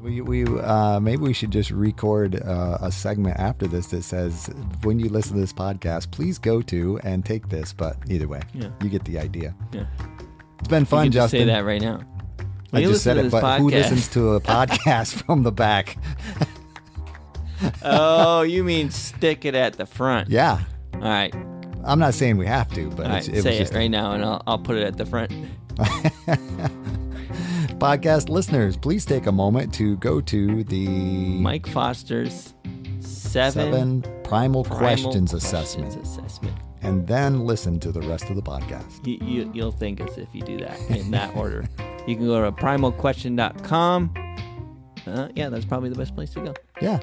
Maybe we should just record a segment after this that says, when you listen to this podcast, please go to and take this. But either way, you get the idea. Yeah. It's been fun, you can just Justin. say that right now. I just said it, but podcast. Who listens to a podcast from the back? Oh, you mean stick it at the front? Yeah. All right. I'm not saying we have to, but All right, say it right now, and I'll put it at the front. Podcast listeners, please take a moment to go to the Mike Foster's seven Primal Questions assessment, and then listen to the rest of the podcast. You'll thank us if you do that in that order. You can go to primalquestion.com. Yeah, that's probably the best place to go. Yeah.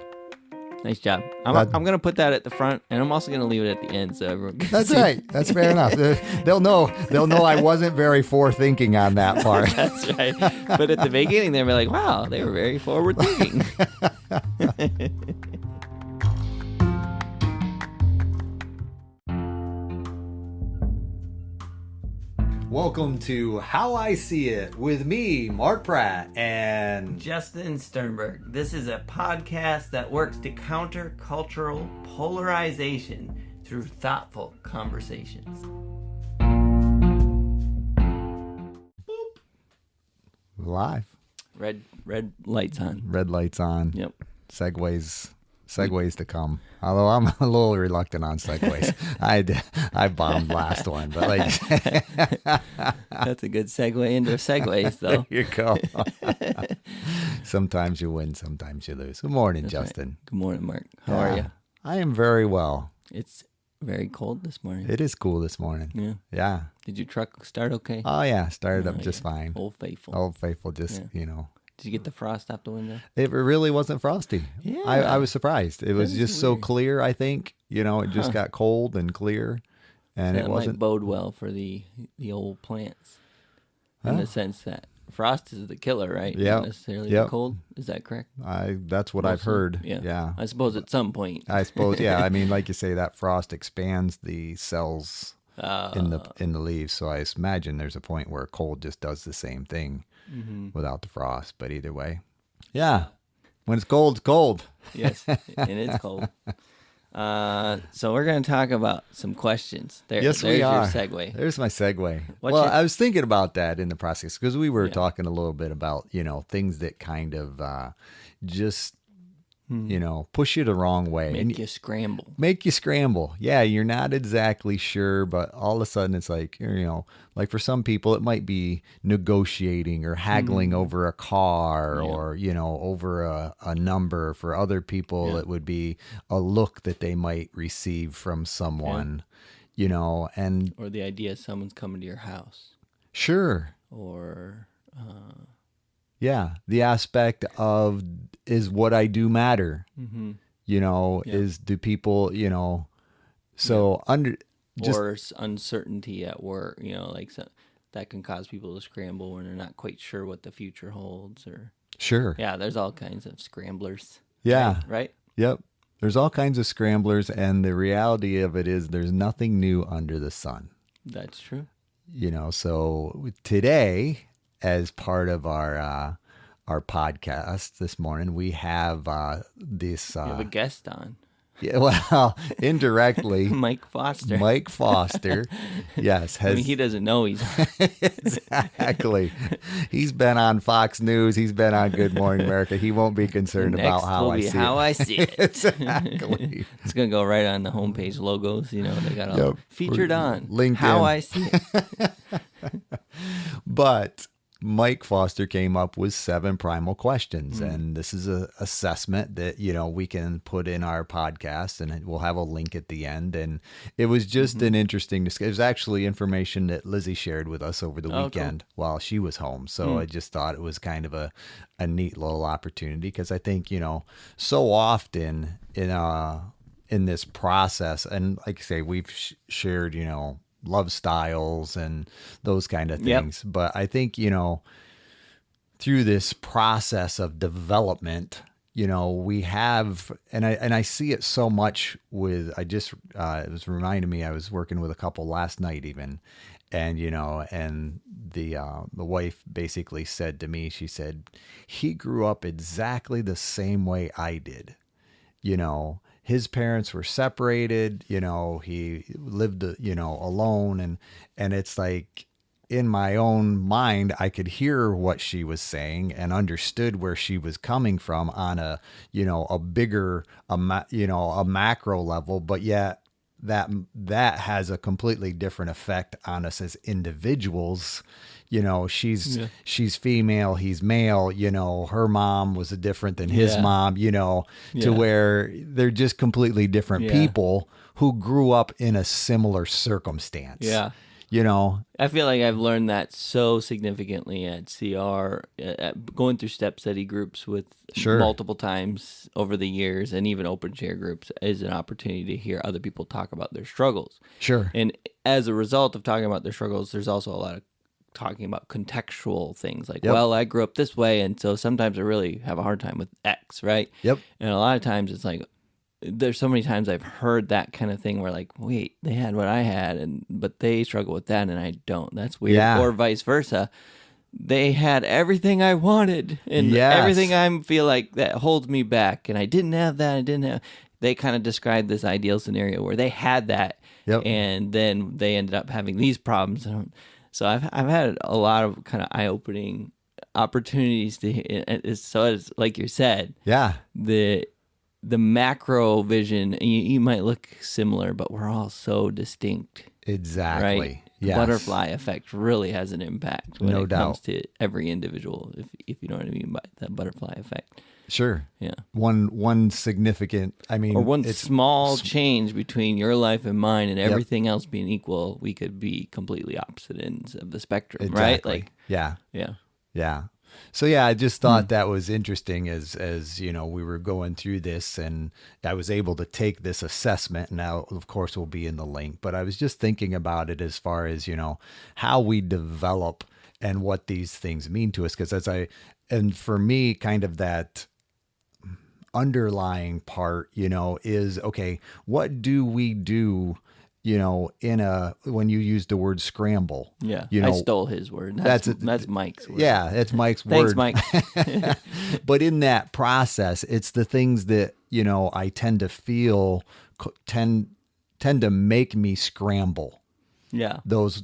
Nice job. I'm going to put that at the front, and I'm also going to leave it at the end so everyone can That's see. right. That's fair enough. They'll know I wasn't very forward-thinking on that part. That's right. But at the beginning, they'll be like, wow, they were very forward-thinking. Welcome to How I See It with me, Mark Pratt, and Justin Sternberg. This is a podcast that works to counter cultural polarization through thoughtful conversations. Boop. Live. Red lights on. Red lights on. Yep. Segues to come. Although I'm a little reluctant on segues. I bombed last one, but That's a good segue into segues, though. There you go. Sometimes you win, sometimes you lose. Good morning, That's Justin. Right. Good morning, Mark. How are you? I am very well. It's very cold this morning. It is cool this morning. Yeah. Yeah. Did your truck start okay? Oh yeah, started up just fine. Old Faithful. Old Faithful, just Did you get the frost out the window? It really wasn't frosty. Yeah. I was surprised. It was just so weird. Clear, I think. It just got cold and clear. And that it wasn't might bode well for the old plants. In the sense that frost is the killer, right? Yeah. Not necessarily the cold. Is that correct? That's what I've heard. Yeah. I suppose at some point. I suppose, yeah. I mean, like you say, that frost expands the cells in the leaves. So I imagine there's a point where cold just does the same thing without the frost. But either way, yeah. When it's cold, it's cold. Yes, and it's cold. So we're going to talk about some questions. Yes, we are. There's your segue. There's my segue. I was thinking about that in the process because we were talking a little bit about, things that kind of just, push you the wrong way. Make you scramble. Make you scramble. Yeah, you're not exactly sure, but all of a sudden it's like, like for some people it might be negotiating or haggling over a car or, over a number. For other people it would be a look that they might receive from someone, and... Or the idea someone's coming to your house. Sure. Or... Yeah, the aspect of, is what I do matter? Is, do people, so under... Or uncertainty at work, that can cause people to scramble when they're not quite sure what the future holds. Or Sure. Yeah, there's all kinds of scramblers. Yeah. Right? Yep. There's all kinds of scramblers, and the reality of it is there's nothing new under the sun. That's true. So today, as part of our podcast this morning, we have this... you have a guest on. Yeah, well, indirectly. Mike Foster. Mike Foster, yes. He doesn't know he's... Exactly. He's been on Fox News. He's been on Good Morning America. He won't be concerned about how I see it. Exactly. It's going to go right on the homepage logos. They got all featured on LinkedIn. How I See It. But... Mike Foster came up with 7 primal questions, and this is an assessment that, we can put in our podcast, and we'll have a link at the end. And it was just an interesting discussion. It was actually information that Lizzie shared with us over the weekend while she was home. So I just thought it was kind of a neat little opportunity, because I think, so often in this process, and like I say, we've shared, love styles and those kind of things. Yep. But I think, through this process of development, we have, and I see it so much with, it was reminding me, I was working with a couple last night even, and, and the wife basically said to me, she said, he grew up exactly the same way I did. His parents were separated, he lived, alone. And it's like, in my own mind, I could hear what she was saying and understood where she was coming from on a bigger, a macro level, but yet that has a completely different effect on us as individuals. She's female, he's male, her mom was different than his mom, to where they're just completely different people who grew up in a similar circumstance. Yeah. I feel like I've learned that so significantly at CR, going through step study groups with multiple times over the years, and even open share groups is an opportunity to hear other people talk about their struggles. Sure. And as a result of talking about their struggles, there's also a lot of talking about contextual things like, well, I grew up this way, and so sometimes I really have a hard time with X, right? Yep. And a lot of times it's like, there's so many times I've heard that kind of thing where like, wait, they had what I had, but they struggle with that and I don't. That's weird. Yeah. Or vice versa. They had everything I wanted and everything I feel like that holds me back, and I didn't have that. They kind of described this ideal scenario where they had that, and then they ended up having these problems. So I've had a lot of kind of eye-opening opportunities to. So it's like you said, the macro vision, and you might look similar, but we're all so distinct. Exactly. Right? The butterfly effect really has an impact when it comes to every individual, if you know what I mean by that butterfly effect. Sure. Yeah. One significant, or one small change between your life and mine, and everything else being equal, we could be completely opposite ends of the spectrum, right? Like, yeah. So I just thought that was interesting as we were going through this, and I was able to take this assessment. Now, of course, will be in the link, but I was just thinking about it as far as, how we develop and what these things mean to us. Because and for me, kind of that underlying part, is, okay, what do we do, when you use the word scramble? Yeah. I stole his word. That's Mike's word. Yeah. It's Mike's word. Thanks, Mike. But in that process, it's the things that, I tend to feel tend to make me scramble. Yeah. Those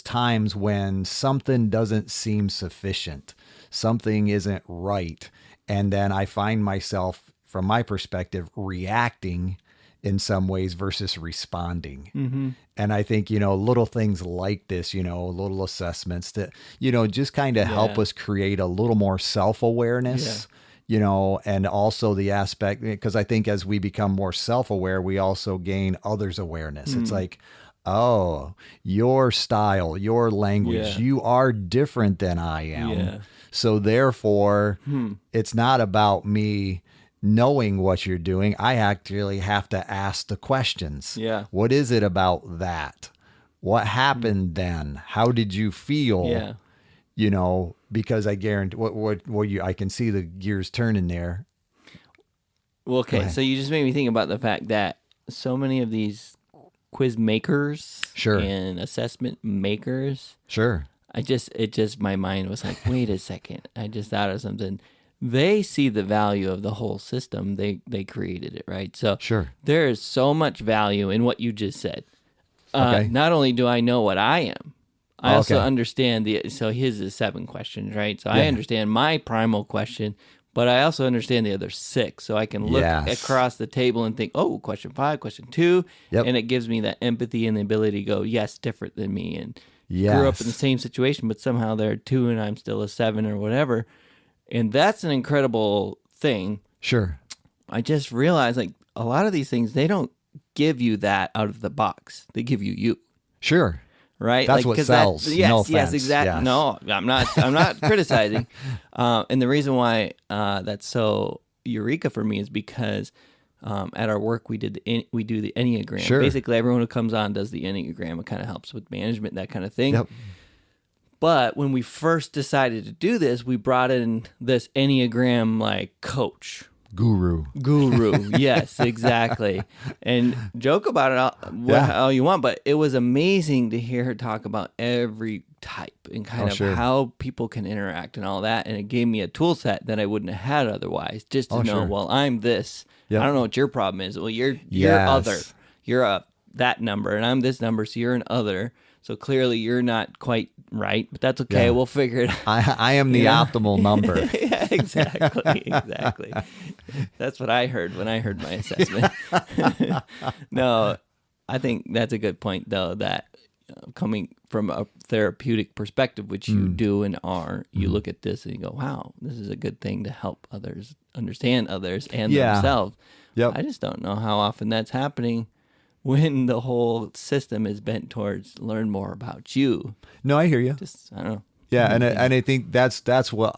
times when something doesn't seem sufficient, something isn't right. And then I find myself, from my perspective, reacting in some ways versus responding. Mm-hmm. And I think, little things like this, little assessments that, just kind of help us create a little more self-awareness, and also the aspect, because I think as we become more self-aware, we also gain others' awareness. It's like, oh, your style, your language, you are different than I am. Yeah. So therefore, it's not about me knowing what you're doing. I actually have to ask the questions. Yeah. What is it about that? What happened then? How did you feel? Yeah. Because I guarantee I can see the gears turning there. Well, okay. So you just made me think about the fact that so many of these quiz makers and assessment makers. Sure. My mind was like, wait a second. I just thought of something. They see the value of the whole system. They created it, right? So there is so much value in what you just said. Not only do I know what I am, I also understand so his is 7 questions, right? So I understand my primal question, but I also understand the other 6. So I can look across the table and think, oh, question 5, question 2. And it gives me that empathy and the ability to go, yes, different than me. And grew up in the same situation, but somehow they're 2 and I'm still a 7 or whatever. And that's an incredible thing. Sure. I just realized, like, a lot of these things, they don't give you that out of the box. They give you. Sure. Right? That's what sells. Yes, exactly. Yes. No, I'm not criticizing. And the reason why that's so eureka for me is because at our work we do the Enneagram. Sure. Basically, everyone who comes on does the Enneagram. It kind of helps with management, that kind of thing. Yep. But when we first decided to do this, we brought in this Enneagram coach. Guru. Yes, exactly. And joke about it all you want, but it was amazing to hear her talk about every type and kind of how people can interact and all that. And it gave me a tool set that I wouldn't have had otherwise, just to know, well, I'm this. Yep. I don't know what your problem is. Well, you're other. You're that number, and I'm this number, so you're an other. So clearly you're not quite right, but that's okay. Yeah. We'll figure it out. I am the optimal number. Yeah, exactly. That's what I heard when I heard my assessment. No, I think that's a good point, though, that coming from a therapeutic perspective, which you do and are, you look at this and you go, wow, this is a good thing to help others understand others and themselves. Yep. I just don't know how often that's happening when the whole system is bent towards learn more about you. No, I hear you. Just, I don't know. Yeah, and I think that's what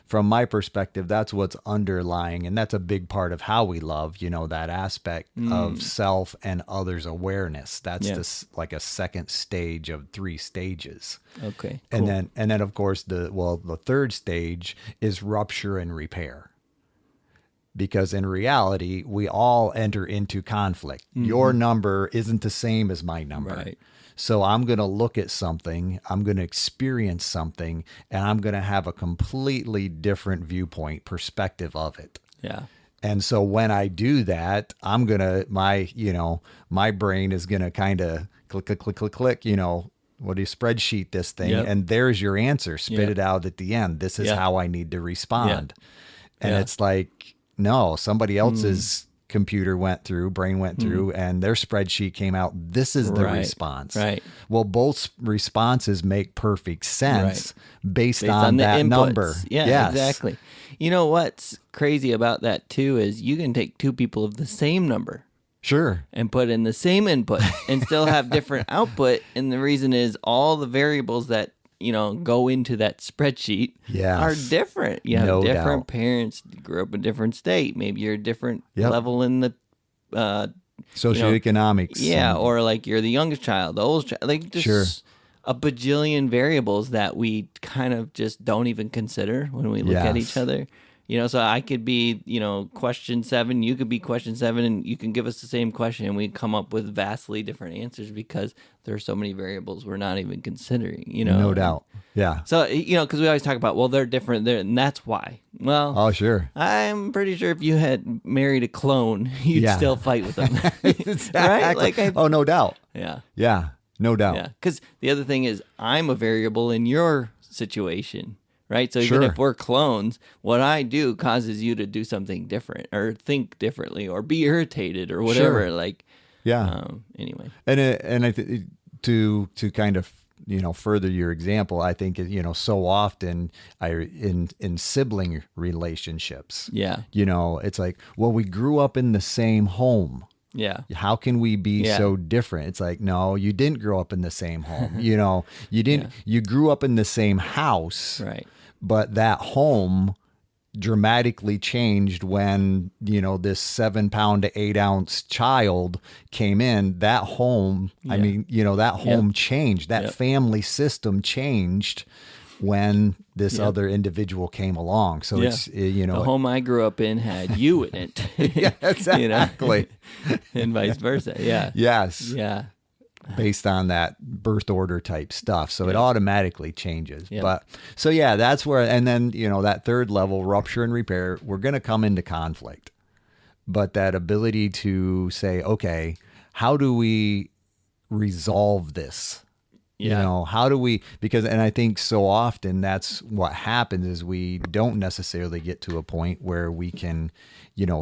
from my perspective, that's what's underlying, and that's a big part of how we love, that aspect of self and others awareness. That's this like a second stage of 3 stages. Okay. Cool. And then of course the third stage is rupture and repair. Because in reality, we all enter into conflict. Your number isn't the same as my number. Right. So I'm going to look at something, I'm going to experience something, and I'm going to have a completely different viewpoint, perspective of it. Yeah. And so when I do that, I'm going to, my brain is going to kind of click, what do you spreadsheet this thing? Yep. And there's your answer. Spit it out at the end. This is how I need to respond. Yep. And it's like, no, somebody else's brain went through, and their spreadsheet came out. This is the response. Right. Well, both responses make perfect sense based on that inputs. Number. Yeah, yes. Exactly. You know what's crazy about that too is you can take 2 people of the same number. Sure. And put in the same input and still have different output. And the reason is all the variables that go into that spreadsheet are different. You have different parents, you grew up in a different state. Maybe you're a different level in the socioeconomics. Or like you're the youngest child, the oldest child. Like just a bajillion variables that we kind of just don't even consider when we look at each other. So I could be, question 7, you could be question 7, and you can give us the same question, and we come up with vastly different answers because there are so many variables we're not even considering, No doubt. Yeah. So, because we always talk about, well, they're different, and that's why. Well, oh, sure. I'm pretty sure if you had married a clone, you'd still fight with them. Exactly. Right? Oh, no doubt. Yeah. Yeah. No doubt. Yeah. Because the other thing is, I'm a variable in your situation. Right. So even if we're clones, what I do causes you to do something different or think differently or be irritated or whatever. Anyway. And I think to kind of, further your example, I think, so often in sibling relationships, it's like, well, we grew up in the same home. Yeah. How can we be so different? It's like, no, you didn't grow up in the same home. You didn't, you grew up in the same house. Right. But that home dramatically changed when, this 7-pound to 8-ounce child came in. That home, that home changed. That family system changed when this other individual came along. So it's, the home I grew up in had you in it. Yeah, exactly. And vice versa. Yeah. Yes. Yeah. Based on that birth order type stuff. So it automatically changes. But so that's where, and then, that third level, rupture and repair, we're going to come into conflict. But that ability to say, okay, how do we resolve this? How do we, and I think so often that's what happens is we don't necessarily get to a point where we can,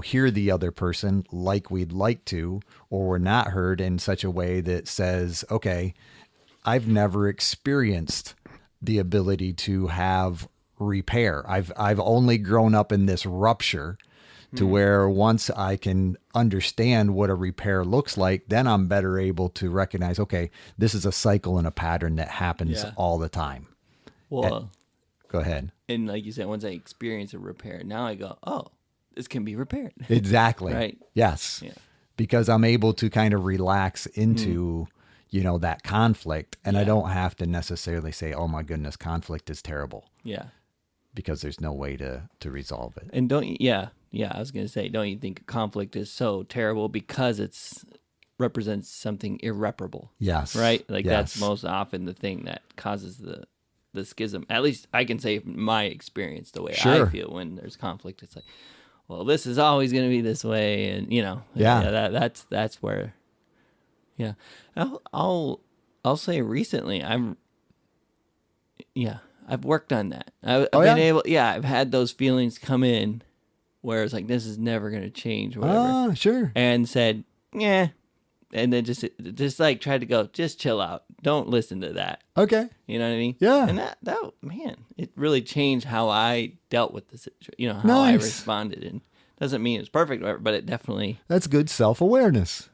hear the other person like we'd like to, or we're not heard in such a way that says, okay, I've never experienced the ability to have repair. I've only grown up in this rupture to where once I can understand what a repair looks like, then I'm better able to recognize, okay, this is a cycle and a pattern that happens all the time. Well, go ahead. And like you said, once I experience a repair, now I go, oh, this can be repaired. Exactly. Right. Yes. Yeah. Because I'm able to kind of relax into, that conflict, and I don't have to necessarily say, oh my goodness, conflict is terrible. Yeah. Because there's no way to resolve it. And I was going to say, don't you think conflict is so terrible because it's represents something irreparable. Yes. Right? Like that's most often the thing that causes the schism. At least I can say from my experience, the way I feel when there's conflict. It's like, well, this is always going to be this way, and that's where. Yeah, I'll say recently I've worked on that. I've been able. Yeah, I've had those feelings come in, where it's like this is never going to change, or whatever. Sure. And said, yeah. And then just like tried to go, just chill out. Don't listen to that. Okay. You know what I mean? Yeah. And that man, it really changed how I dealt with the situation. How I responded. And doesn't mean it's perfect, but it definitely. That's good self-awareness.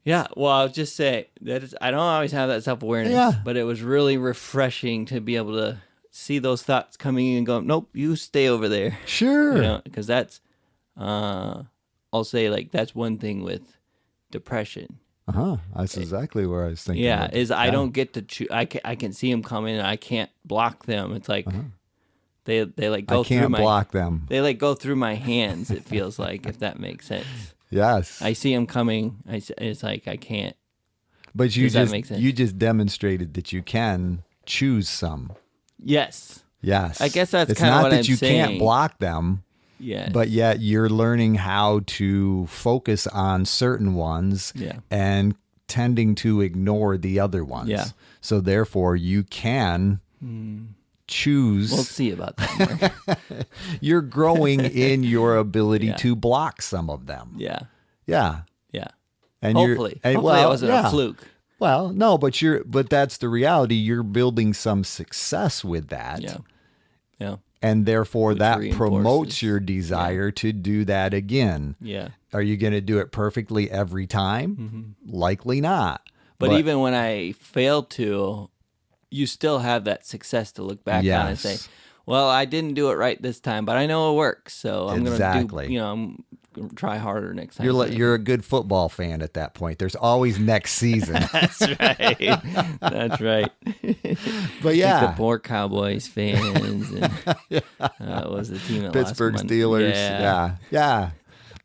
Yeah. Well, I'll just say that I don't always have that self-awareness, but it was really refreshing to be able to see those thoughts coming in and go, nope, you stay over there. Sure. Because that's, I'll say like that's one thing with depression. That's exactly where I was thinking. Yeah, I don't get to choose. I can see them coming, and I can't block them. It's like they like go through my. I can't block them. They like go through my hands. It feels like, if that makes sense. Yes. I see them coming. It's like I can't. But you just demonstrated that you can choose some. Yes. Yes. I guess that's kind of what I'm saying. It's not that you can't block them. Yeah. But yet you're learning how to focus on certain ones and tending to ignore the other ones. Yeah. So therefore you can choose. We'll see about that more. You're growing in your ability to block some of them. Yeah. Yeah. Yeah. And hopefully it wasn't a fluke. Well, no, but that's the reality. You're building some success with that. Yeah. Yeah. And therefore that promotes your desire to do that again. Yeah. Are you going to do it perfectly every time? Likely not. But even when I fail to, you still have that success to look back on and say, well, I didn't do it right this time, but I know it works. So I'm going to do, I'm going to try harder next time. You're a good football fan at that point. There's always next season. That's right. That's right. But yeah. Like the poor Cowboys fans. And, what was the team that Pittsburgh lost Steelers. Yeah.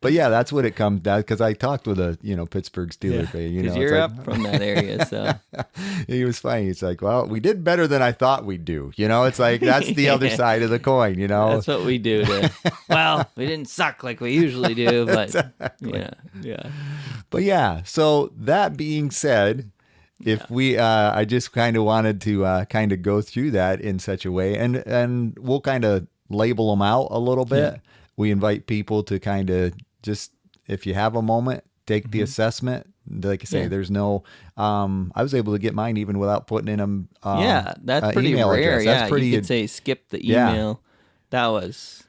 But yeah, that's what it comes down, because I talked with a Pittsburgh Steelers fan. Because you're up from that area, so he was funny. He's like, "Well, we did better than I thought we'd do." It's like that's the other side of the coin. That's what we do. Well, we didn't suck like we usually do, but yeah. But yeah. So that being said, if we, I just kind of wanted to kind of go through that in such a way, and we'll kind of label them out a little bit. Yeah. We invite people to kind of just, if you have a moment, take the assessment. Like I say, there's no, I was able to get mine even without putting in them. That's pretty rare. Address. That's pretty, you could say skip the email. That was,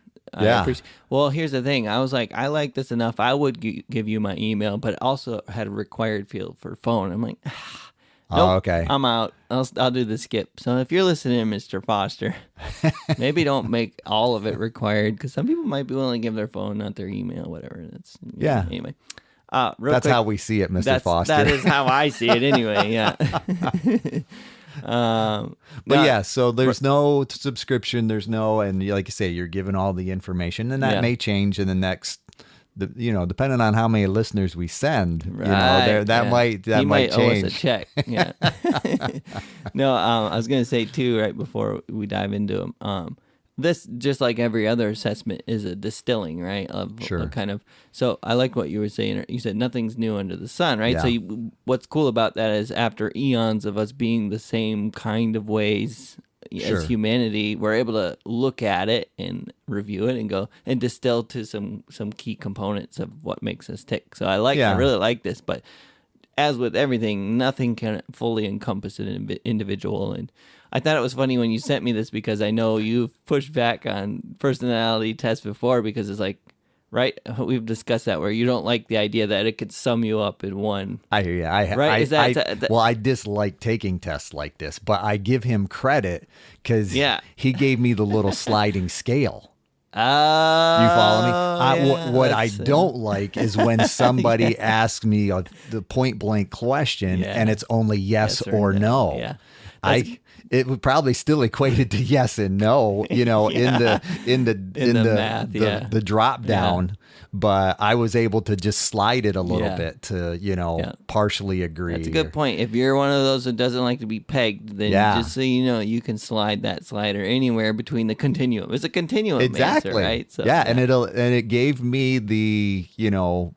well, here's the thing. I was like, I like this enough. I would give you my email, but also had a required field for phone. I'm like, nope, okay. I'm out. I'll do the skip. So if you're listening, Mr. Foster, maybe don't make all of it required, because some people might be willing to give their phone, not their email, whatever. That's Anyway, that's quick, how we see it, Mr. Foster. That is how I see it, anyway. Yeah. So there's no subscription. There's no, and like you say, you're given all the information, and that may change in the next. Depending on how many listeners we send, that might change. Owe us a check. Yeah. No, I was gonna say too, right before we dive into them. This, just like every other assessment, is a distilling, right? Of kind of. So I like what you were saying. You said nothing's new under the sun, right? Yeah. So what's cool about that is, after eons of us being the same kind of ways as humanity, we're able to look at it and review it and go and distill to some key components of what makes us tick. So I really like this, but as with everything, nothing can fully encompass an individual. And I thought it was funny when you sent me this, because I know you've pushed back on personality tests before, because it's like, right? We've discussed that, where you don't like the idea that it could sum you up in one. I hear you. I dislike taking tests like this, but I give him credit, because he gave me the little sliding scale. You follow me? What I don't like is when somebody asks me the point blank question and it's only yes or no. Yeah. It would probably still equated to yes and no, in the math, the drop down. but I was able to just slide it a little bit to, partially agree. That's a good point. If you're one of those that doesn't like to be pegged, then just so you know, you can slide that slider anywhere between the continuum. It's a continuum answer, right? So, and it gave me the,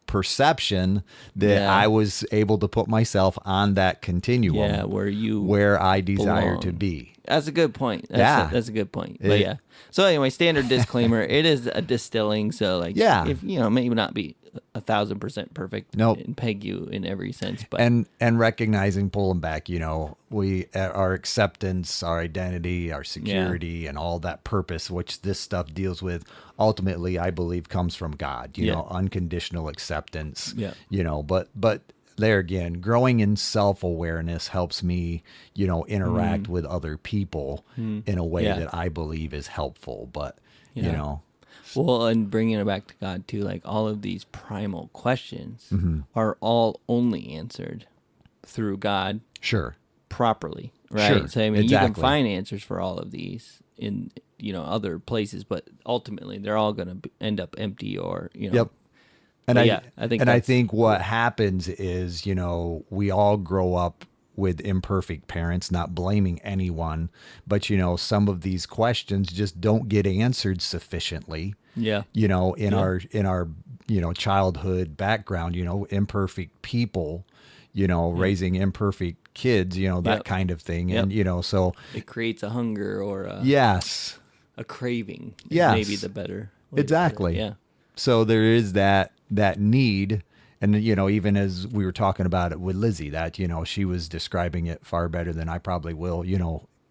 perception that I was able to put myself on that continuum where I desire to be. That's a good point. That's a good point. But so anyway, standard disclaimer: it is a distilling, so if maybe not be 1,000% perfect, and peg you in every sense, but and recognizing, pulling back, our acceptance, our identity, our security, and all that purpose, which this stuff deals with, ultimately, I believe, comes from God. Unconditional acceptance. But there again, growing in self-awareness helps me, interact with other people in a way that I believe is helpful. But, Well, and bringing it back to God, too, like all of these primal questions are all only answered through God. Sure. Properly, right? Sure. So, I mean, you can find answers for all of these in, other places, but ultimately they're all going to end up empty or, Yep. And I think what happens is, we all grow up with imperfect parents, not blaming anyone, but some of these questions just don't get answered sufficiently. Yeah. In our childhood background, imperfect people, raising imperfect kids, that kind of thing. And so it creates a hunger or a craving. Yes. Maybe the better way exactly. Yeah. So there is that need. And, even as we were talking about it with Lizzie, that, she was describing it far better than I probably will,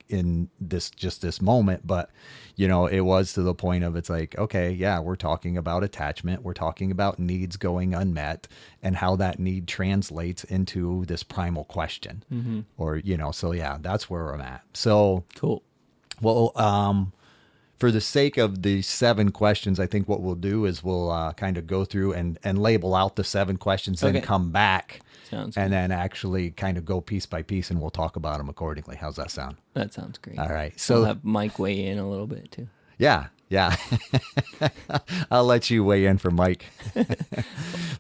in this moment. But, it was to the point of, it's like, okay, yeah, we're talking about attachment. We're talking about needs going unmet and how that need translates into this primal question or, so yeah, that's where I'm at. So cool. Well, for the sake of the 7 questions, I think what we'll do is we'll kind of go through and label out the 7 questions, then come back and then actually kind of go piece by piece, and we'll talk about them accordingly. How's that sound? That sounds great. All right. So we'll have Mike weigh in a little bit too. Yeah. I'll let you weigh in for Mike.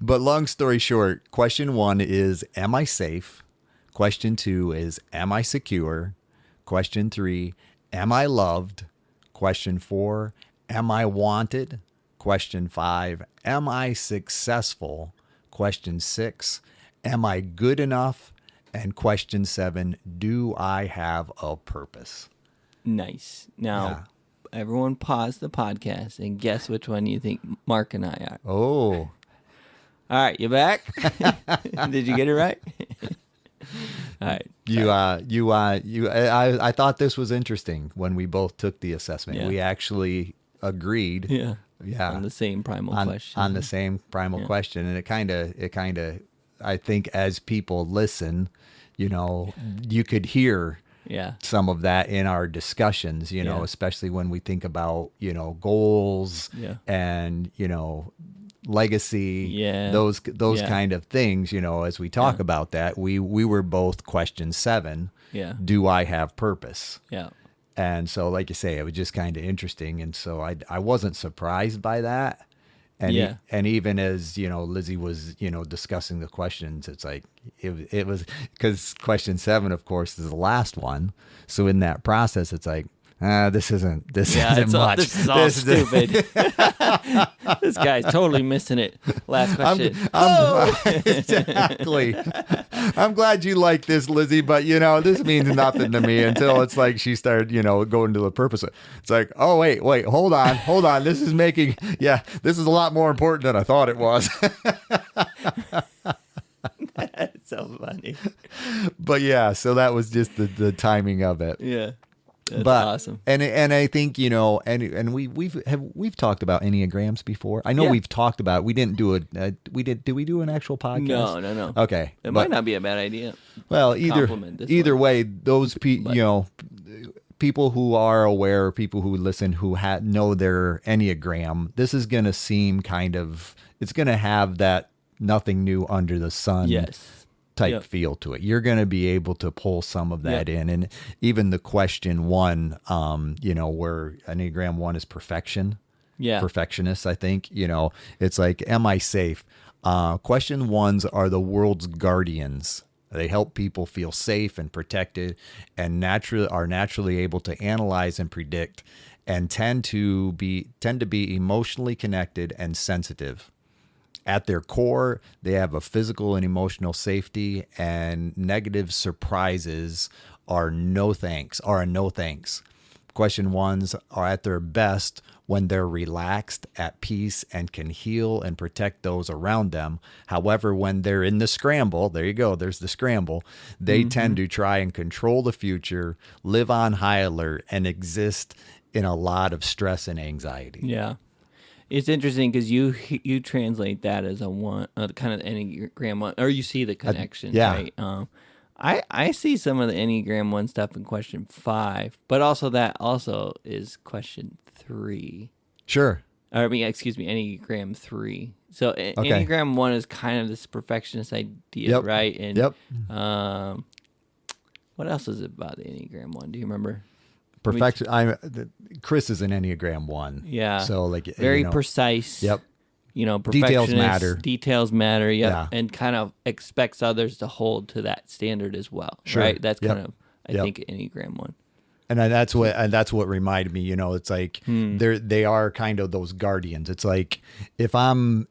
But long story short, question 1 is, am I safe? Question 2 is, am I secure? Question 3, am I loved? Question 4, am I wanted? Question 5, am I successful? Question 6, am I good enough? And question 7, do I have a purpose? Nice. Now, everyone pause the podcast and guess which one you think Mark and I are. Oh. All right, you back? Did you get it right? All right. I thought this was interesting when we both took the assessment. We actually agreed. Yeah. On the same primal question. On the same primal question. And it kind of, I think as people listen, you could hear some of that in our discussions, especially when we think about, goals and, legacy, those kind of things, as we talk about that, we were both question 7. Do I have purpose? And so, like you say, it was just kind of interesting. And so I wasn't surprised by that. And and even as, Lizzie was, discussing the questions, it's like, it was, because question 7, of course, is the last one. So in that process, it's like, this isn't much. This is all stupid. This guy's totally missing it. Last question. Exactly. I'm glad you like this, Lizzie, but this means nothing to me until it's like she started, going to the purpose. It's like, oh, wait, hold on. This is this is a lot more important than I thought it was. That's so funny. But so that was just the timing of it. Yeah. That's awesome. And I think, and we've talked about Enneagrams before. I know we've talked about it. We didn't do it. Did we do an actual podcast? No. Okay. It might not be a bad idea. Well, either way, those people who are aware, people who listen, who know their Enneagram, this is going to seem it's going to have that nothing new under the sun. Type feel to it. You're going to be able to pull some of that in. And even the question 1, where Enneagram 1 is perfection. perfectionists, I think. It's like, am I safe? Question ones are the world's guardians. They help people feel safe and protected, and are naturally able to analyze and predict, and tend to be emotionally connected and sensitive. At their core, they have a physical and emotional safety, and negative surprises are a no thanks. Question ones are at their best when they're relaxed, at peace, and can heal and protect those around them. However, when they're in the scramble, there you go, there's the scramble, they tend to try and control the future, live on high alert, and exist in a lot of stress and anxiety. Yeah. It's interesting because you translate that as a one, kind of Enneagram one, or you see the connection, right? I see some of the Enneagram 1 stuff in question 5, but also that also is question 3. Sure. Enneagram 3. So Enneagram 1 is kind of this perfectionist idea, right? And what else is it about the Enneagram 1? Do you remember? Perfection. Chris is an Enneagram 1. Yeah. So like very precise. Yep. Details matter. Yep. Yeah. And kind of expects others to hold to that standard as well. Sure. Right. That's kind of, I think, Enneagram 1. And that's what reminded me, it's like they are kind of those guardians. It's like if I'm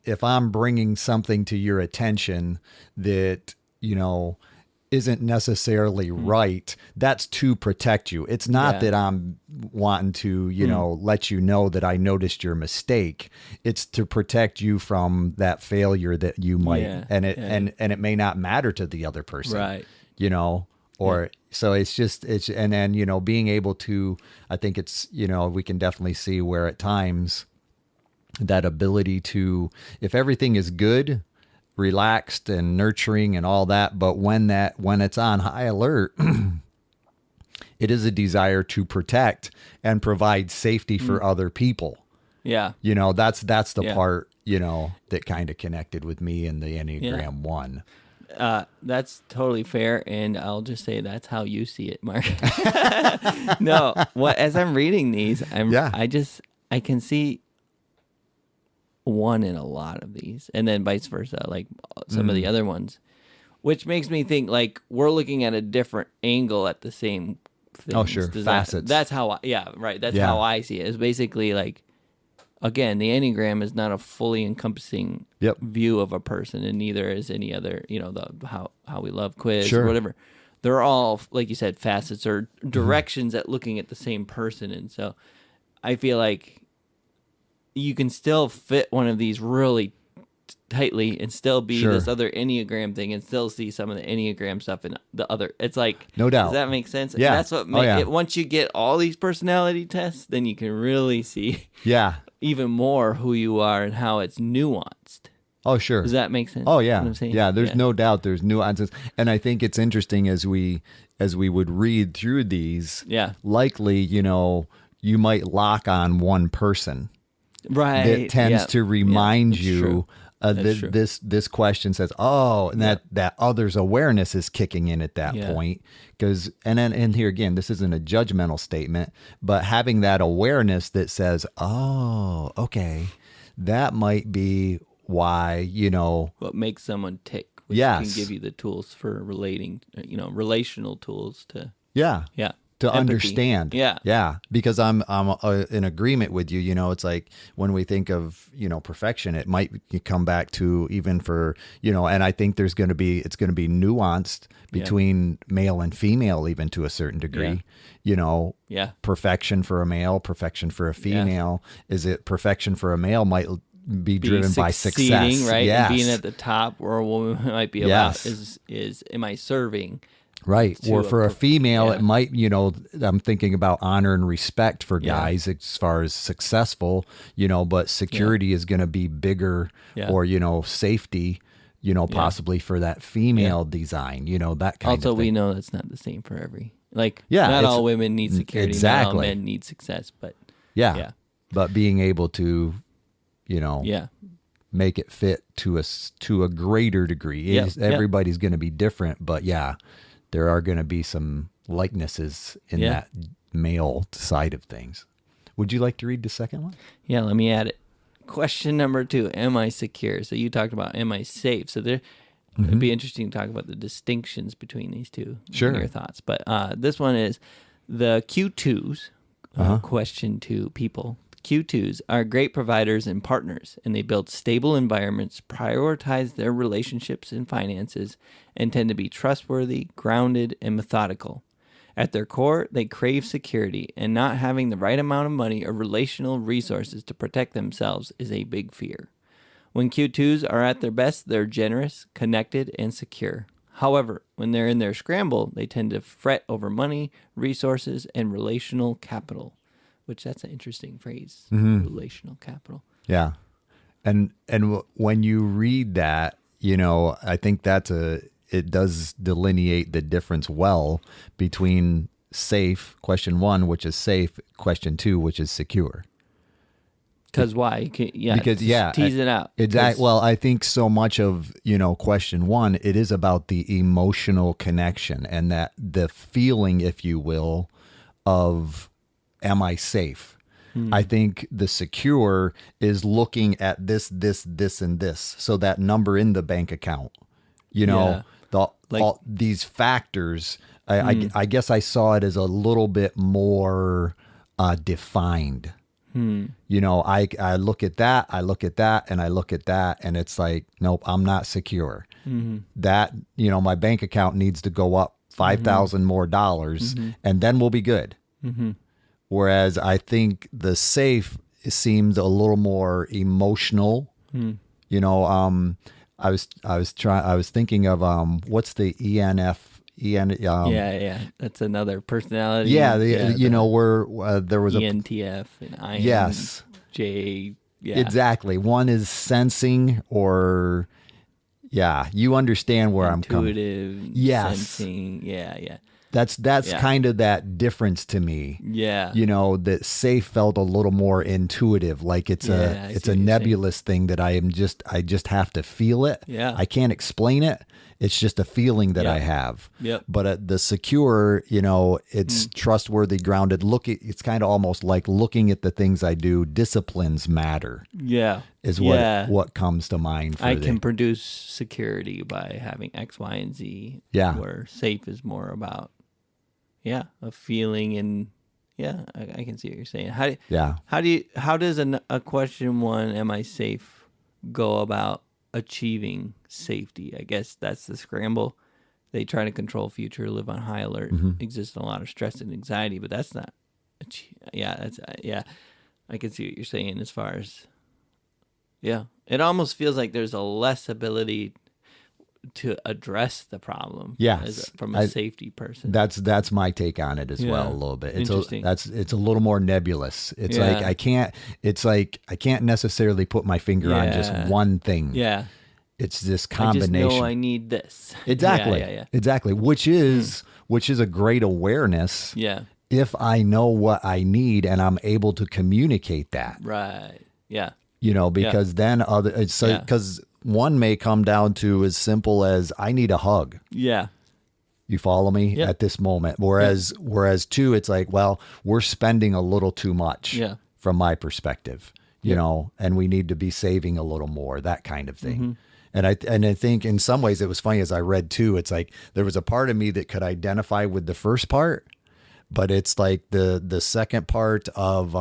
bringing something to your attention that, isn't necessarily right, that's to protect you. It's not that I'm wanting to, let you know that I noticed your mistake. It's to protect you from that failure that you might, and it may not matter to the other person, right? So and then, being able to, I think it's, we can definitely see where at times that ability to, if everything is good, relaxed and nurturing and all that, but when it's on high alert, it is a desire to protect and provide safety for other people. Yeah. That's the part, that kind of connected with me in the Enneagram 1. That's totally fair, and I'll just say that's how you see it, Mark. No, as I'm reading these, I can see 1 in a lot of these, and then vice versa, like some of the other ones, which makes me think like we're looking at a different angle at the same thing. Oh, sure. Facets. That's how That's how I see it. It's basically like, again, the Enneagram is not a fully encompassing view of a person, and neither is any other, how we love quiz or whatever. They're all, like you said, facets or directions at looking at the same person. And so I feel like you can still fit one of these really tightly and still be this other Enneagram thing and still see some of the Enneagram stuff in the other. It's like, no doubt. Does that make sense? Yeah. And that's what makes it. Once you get all these personality tests, then you can really see even more who you are and how it's nuanced. Oh, sure. Does that make sense? Oh, yeah. What I'm saying? Yeah, there's no doubt there's nuances. And I think it's interesting as we would read through these, likely, you might lock on one person. Right. That tends to remind you true. This question says, and that others' awareness is kicking in at that point. Because and here again, this isn't a judgmental statement, but having that awareness that says, oh, okay, that might be why, what makes someone tick, which can give you the tools for relating, relational tools to to empathy. Understand. Because I'm in agreement with you. It's like when we think of perfection, it might come back to even for and I think it's going to be nuanced between male and female, even to a certain degree. Perfection for a male, perfection for a female. Is it perfection for a male might be driven by success, right? Yes. And being at the top, or a woman might be about is am I serving? Right. Or for a female, it might, I'm thinking about honor and respect for guys as far as successful, but security is going to be bigger or, safety, possibly for that female design, that kind of thing. Also, we know that's not the same for not all women need security, not all men need success, but but being able to, make it fit to a greater degree. Everybody's going to be different, but there are going to be some likenesses in that male side of things. Would you like to read the second one? Yeah, let me add it. Question number 2, am I secure? So you talked about, am I safe? So there, it'd be interesting to talk about the distinctions between these two. Sure. Your thoughts. But this one is the Q2s, question 2 people. Q2s are great providers and partners, and they build stable environments, prioritize their relationships and finances, and tend to be trustworthy, grounded, and methodical. At their core, they crave security, and not having the right amount of money or relational resources to protect themselves is a big fear. When Q2s are at their best, they're generous, connected, and secure. However, when they're in their scramble, they tend to fret over money, resources, and relational capital. Which that's an interesting phrase, relational capital. Yeah. And when you read that, I think it does delineate the difference well between safe, question 1, which is safe, question 2, which is secure. Because why? Because tease it out. Exactly. Well, I think so much of, question 1, it is about the emotional connection and that the feeling, if you will, of am I safe? I think the secure is looking at this, and this. So that number in the bank account, all these factors, I guess I saw it as a little bit more defined. I look at that, and I look at that, and it's like, nope, I'm not secure. That, my bank account needs to go up $5,000 more dollars, and then we'll be good. Whereas I think the safe seems a little more emotional. I was thinking of what's the ENF? Yeah, that's another personality. Yeah, where there was ENTF and INJ. Yes. Yeah, exactly. One is sensing, or you understand where I'm coming. Intuitive. Yes. Sensing. Yeah. That's kind of that difference to me. Yeah. That safe felt a little more intuitive, like it's a nebulous thing that I just have to feel it. Yeah. I can't explain it. It's just a feeling that I have. Yep. But the secure, it's trustworthy, grounded. It's kind of almost like looking at the things I do. Disciplines matter. Yeah. Is what comes to mind. I can produce security by having X, Y, and Z. Yeah. Where safe is more about, a feeling, and I can see what you're saying. How does a question 1, am I safe, go about achieving safety? I guess that's the scramble. They try to control future, live on high alert, exist in a lot of stress and anxiety, but that's not. I can see what you're saying as far as. It almost feels like there's a less ability to address the problem. Yes, from a safety person. That's my take on it as well. A little bit. Interesting. It's a little more nebulous. It's like I can't necessarily put my finger on just one thing. Yeah. It's this combination. I just know I need this. Exactly. Exactly. Which is a great awareness. Yeah. If I know what I need and I'm able to communicate that. Right. Yeah. Because then because one may come down to as simple as I need a hug. Yeah. You follow me at this moment. Whereas 2, it's like, well, we're spending a little too much from my perspective, and we need to be saving a little more, that kind of thing. And I think in some ways it was funny as I read 2, it's like there was a part of me that could identify with the first part, but it's like the second part of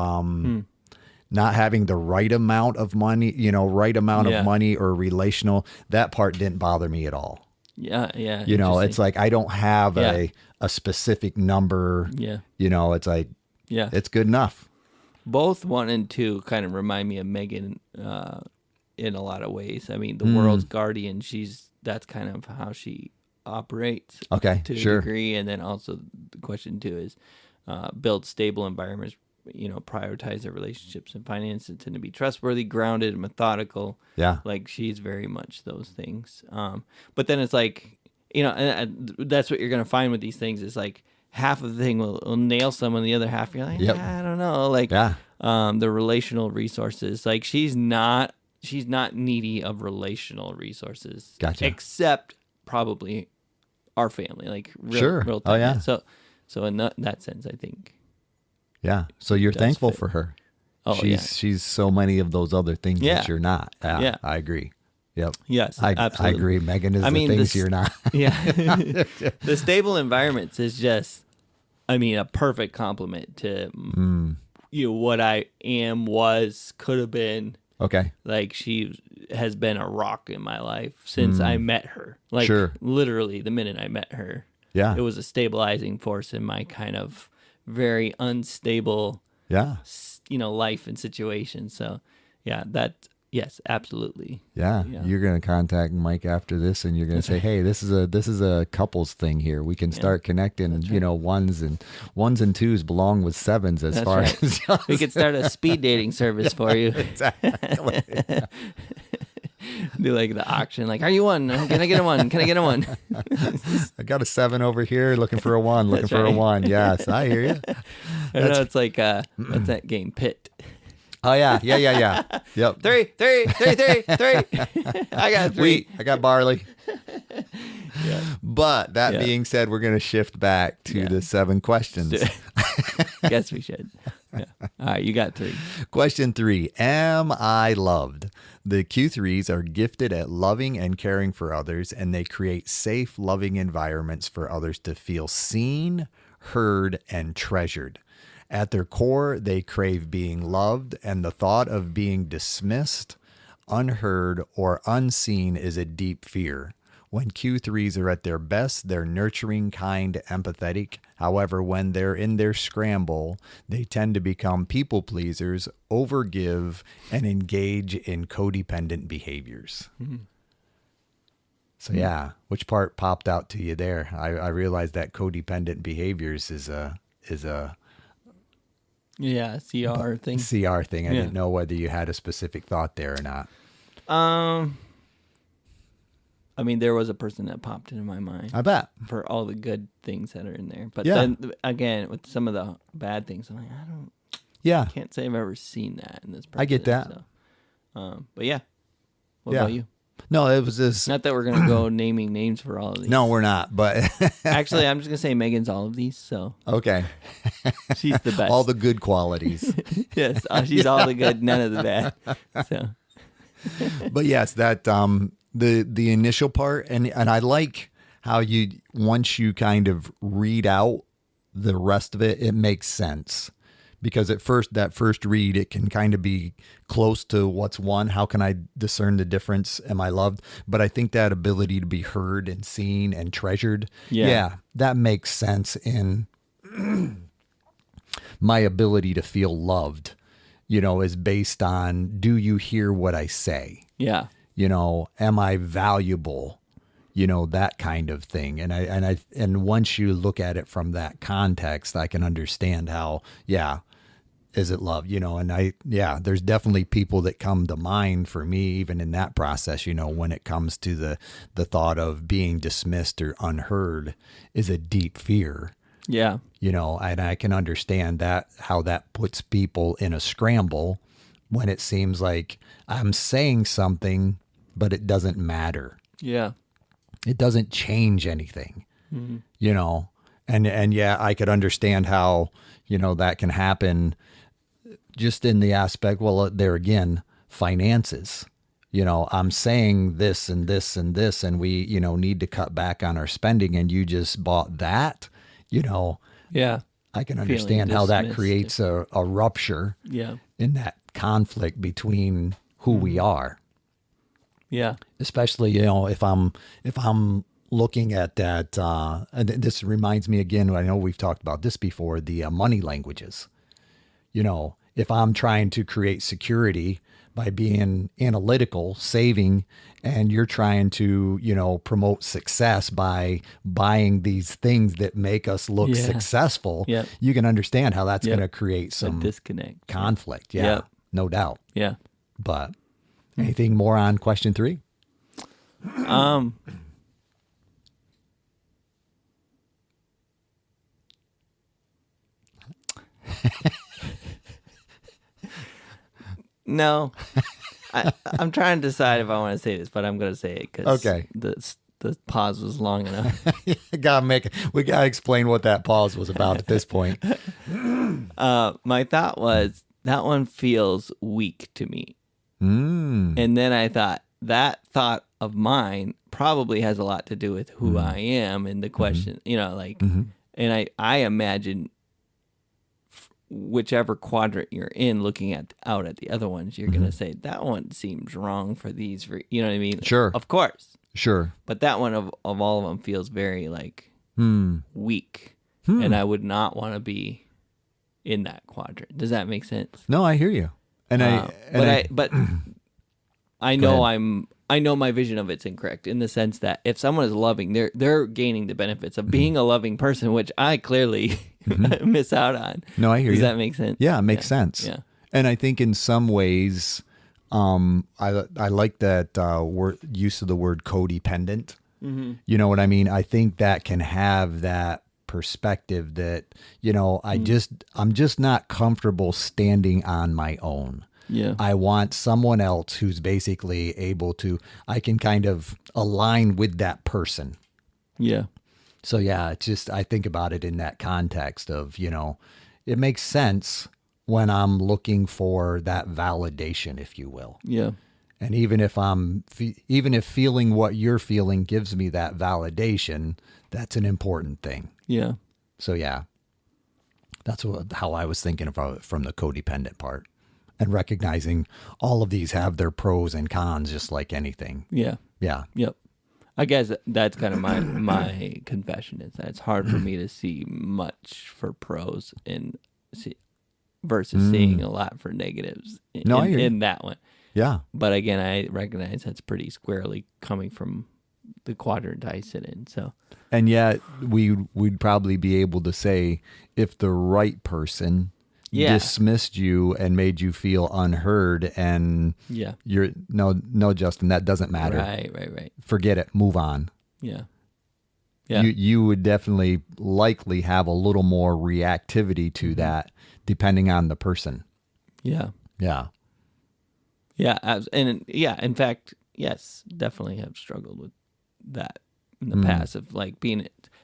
not having the right amount of money, of money or relational, that part didn't bother me at all. Yeah. It's like I don't have a specific number. Yeah. It's like, it's good enough. Both 1 and 2 kind of remind me of Megan in a lot of ways. I mean, the world's guardian, that's kind of how she operates to a degree. And then also the question 2 is build stable environments, prioritize their relationships and finances, and to be trustworthy, grounded, and methodical. Yeah. Like she's very much those things. But then it's like, and that's what you're going to find with these things is like half of the thing will nail someone, the other half you're like, I don't know. Like the relational resources, like she's not needy of relational resources. Gotcha. Except probably our family, like real tight. So in that sense, I think. Yeah. So you're thankful fit. for her. Oh, she's so many of those other things that you're not. Yeah. I agree. Yep. Yes, absolutely. I agree. Megan is the things you're not. Yeah. The stable environments is just, a perfect complement to what I am, was, could have been. Okay. Like, she has been a rock in my life since I met her. Like, literally the minute I met her. Yeah. It was a stabilizing force in my kind of very unstable life and situation. So yes, absolutely. Yeah. You're going to contact Mike after this, and you're going to say, hey, this is a couples thing here. We can start connecting. And ones and twos belong with sevens as far as we could start a speed dating service for you. Exactly. Do like the auction, like, are you one? Can I get a one? Can I get a one? I got a 7 over here, looking for a 1, looking for a 1. Yes, I hear you. I know, it's like, what's that game? Pit. Oh, yeah. Yep. 3. I got 3. Wheat. I got barley. But that being said, we're going to shift back to the 7 questions. Guess we should. Yeah. All right, you got 3. Question 3. Am I loved? The Q3s are gifted at loving and caring for others, and they create safe, loving environments for others to feel seen, heard, and treasured. At their core, they crave being loved, and the thought of being dismissed, unheard, or unseen is a deep fear. When Q3s are at their best, they're nurturing, kind, empathetic. However, when they're in their scramble, they tend to become people pleasers, overgive, and engage in codependent behaviors. Mm-hmm. So which part popped out to you there? I realized that codependent behaviors is a CR thing. CR thing. I didn't know whether you had a specific thought there or not. There was a person that popped into my mind. I bet. For all the good things that are in there. But then, again, with some of the bad things, I'm like, I can't say I've ever seen that in this person. I get that. So. But what about you? No, it was this. Not that we're going to go naming names for all of these. No, we're not. But actually, I'm just going to say Megan's all of these. So okay. She's the best. All the good qualities. Yes. She's all the good, none of the bad. So. But yes, that... The initial part, and I like how once you kind of read out the rest of it, it makes sense. Because at first, that first read, it can kind of be close to what's one. How can I discern the difference? Am I loved? But I think that ability to be heard and seen and treasured, that makes sense in my ability to feel loved, is based on, do you hear what I say? Yeah. Am I valuable? That kind of thing. And once you look at it from that context, I can understand how, is it love? And there's definitely people that come to mind for me, even in that process, when it comes to the thought of being dismissed or unheard is a deep fear. Yeah. And I can understand that, how that puts people in a scramble when it seems like I'm saying something, but it doesn't matter. Yeah. It doesn't change anything, and I could understand how, that can happen just in the aspect, there again, finances, I'm saying this and this and this, and we, need to cut back on our spending, and you just bought that, I can understand how that creates a rupture in that conflict between who we are. Yeah. Especially, if I'm looking at that, and this reminds me again, I know we've talked about this before, the money languages. If I'm trying to create security by being analytical, saving, and you're trying to, promote success by buying these things that make us look successful, you can understand how that's going to create some disconnect, conflict. Yeah, no doubt. Yeah. But anything more on question 3? No, I'm trying to decide if I want to say this, but I'm going to say it because the pause was long enough. We gotta explain what that pause was about at this point. My thought was that one feels weak to me. And then I thought that thought of mine probably has a lot to do with who I am and the question, and I imagine whichever quadrant you're in, looking out at the other ones, you're going to say that one seems wrong for these, you know what I mean? Sure. Of course. Sure. But that one of all of them feels very weak. And I would not want to be in that quadrant. Does that make sense? No, I hear you. And I know my vision of it's incorrect in the sense that if someone is loving, they're gaining the benefits of being a loving person, which I clearly miss out on. No, I hear you. Does that make sense? Yeah, it makes sense. Yeah. And I think in some ways, I like that use of the word codependent. You know what I mean? I think that can have that perspective that, I'm just not comfortable standing on my own. Yeah. I want someone else who's basically I can kind of align with that person. Yeah. So yeah, it's just, I think about it in that context of, it makes sense when I'm looking for that validation, if you will. Yeah. And even if feeling what you're feeling gives me that validation, that's an important thing. Yeah. So yeah, that's how I was thinking about it from the codependent part, and recognizing all of these have their pros and cons, just like anything. Yeah. Yeah. Yep. I guess that's kind of my confession is that it's hard for me to see much for pros versus seeing a lot for negatives in that one. Yeah. But again, I recognize that's pretty squarely coming from the quadrant I sit in. So, and yet we'd probably be able to say if the right person dismissed you and made you feel unheard, and you're no, Justin, that doesn't matter. Right. Forget it. Move on. Yeah. You would definitely likely have a little more reactivity to that depending on the person. Yeah. Yeah. In fact, yes, definitely have struggled with that in the past of like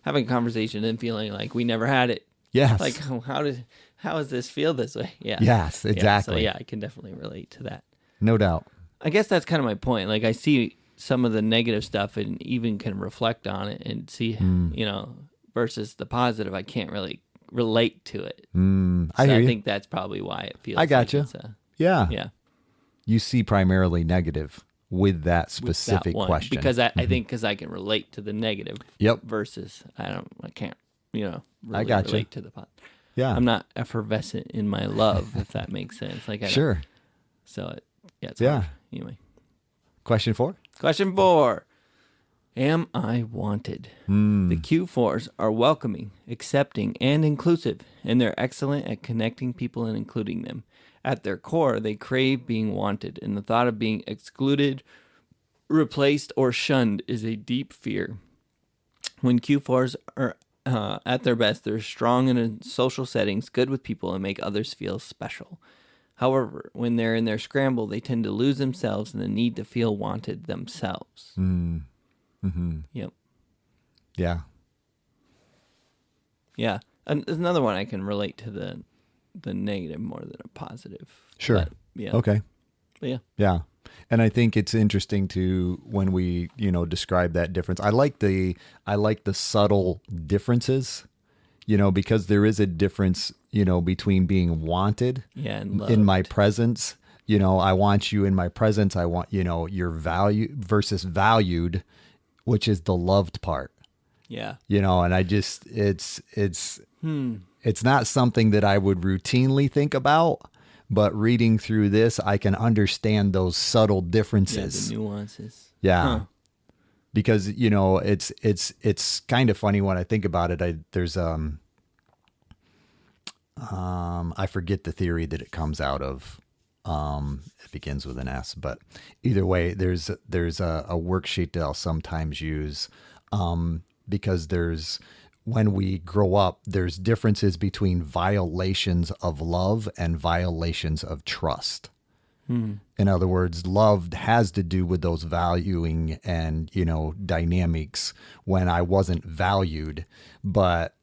having a conversation and feeling like we never had it. Yes. Like, how does this feel this way? Yeah. Yes, exactly. Yeah, so I can definitely relate to that. No doubt. I guess that's kind of my point. Like I see some of the negative stuff and even can reflect on it and see, versus the positive, I can't really relate to it. I think that's probably why it feels I got like you. Yeah. You see primarily negative with that specific question. Because I think because I can relate to the negative. Yep. Versus I can't, really I got relate to the positive. Yeah. I'm not effervescent in my love, if that makes sense. Like sure. So it's hard. Anyway. Question 4. Question 4. Am I wanted? The Q4s are welcoming, accepting, and inclusive, and they're excellent at connecting people and including them. At their core, they crave being wanted, and the thought of being excluded, replaced, or shunned is a deep fear. When Q4s are at their best, they're strong in social settings, good with people, and make others feel special. However, when they're in their scramble, they tend to lose themselves and the need to feel wanted themselves. Yep. Yeah. Yeah. And there's another one I can relate to the negative more than a positive. Sure. But, yeah. Okay. But yeah. Yeah. And I think it's interesting to when we, describe that difference. I like the subtle differences, because there is a difference, between being wanted and in my presence. I want you in my presence. I want, your value versus valued, which is the loved part. Yeah. And I just, it's not something that I would routinely think about, but reading through this, I can understand those subtle differences. Yeah, the nuances. Yeah. Huh. Because, it's kind of funny when I think about it. There's, I forget the theory that it comes out of. It begins with an S, but either way, there's a worksheet that I'll sometimes use, because when we grow up, there's differences between violations of love and violations of trust. In other words, love has to do with those valuing and, dynamics when I wasn't valued, but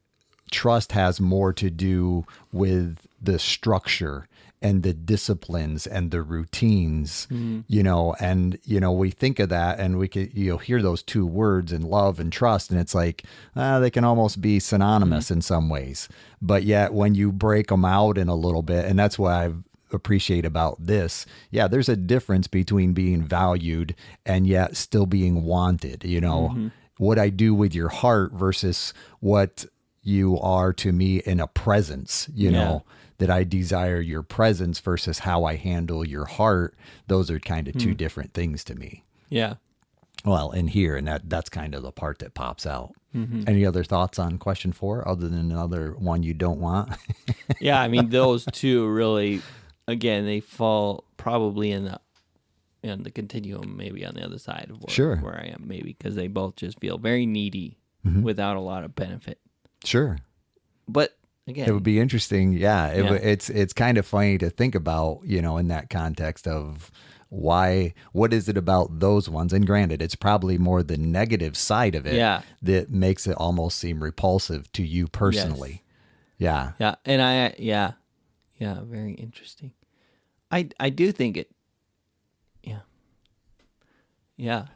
trust has more to do with the structure and the disciplines and the routines, you know, and, you know, we think of that and we could, you'll hear those two words in love and trust. And it's like, they can almost be synonymous in some ways, but yet when you break them out in a little bit, and that's what I appreciate about this. Yeah. There's a difference between being valued and yet still being wanted, you know, what I do with your heart versus what you are to me in a presence, you know, that I desire your presence versus how I handle your heart. Those are kind of two different things to me. Yeah. Well, in here, and that's kind of the part that pops out. Any other thoughts on question 4 other than another one you don't want? Yeah. I mean, those two really, again, they fall probably in the continuum, maybe on the other side of where I am, maybe, because they both just feel very needy without a lot of benefit. Sure. But again, it would be interesting. Yeah. It's kind of funny to think about, you know, in that context of what is it about those ones? And granted, it's probably more the negative side of it that makes it almost seem repulsive to you personally. Yes. Yeah. Yeah. And very interesting. I do think it. Yeah.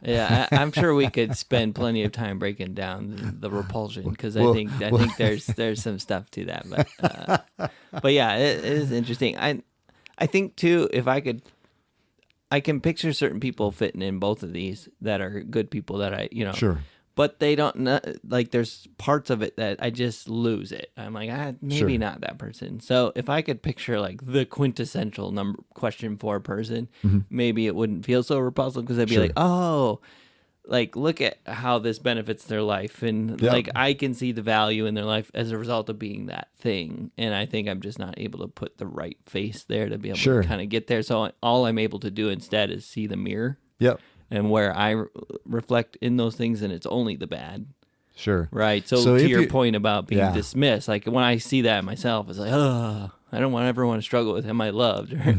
I'm sure we could spend plenty of time breaking down the repulsion, because I think there's some stuff to that. But yeah, it is interesting. I think too, if I can picture certain people fitting in both of these that are good people that I, you know, sure. But they don't like. There's parts of it that I just lose it. I'm like, maybe not that person. So if I could picture like the quintessential question 4 person, maybe it wouldn't feel so repulsive, because I'd be like, oh, like look at how this benefits their life, and like I can see the value in their life as a result of being that thing. And I think I'm just not able to put the right face there to be able to kind of get there. So all I'm able to do instead is see the mirror. Yep. And where I reflect in those things, and it's only the bad. Sure. Right. So to your point about being dismissed, like when I see that myself, it's like, oh, I don't ever want to struggle with am I loved or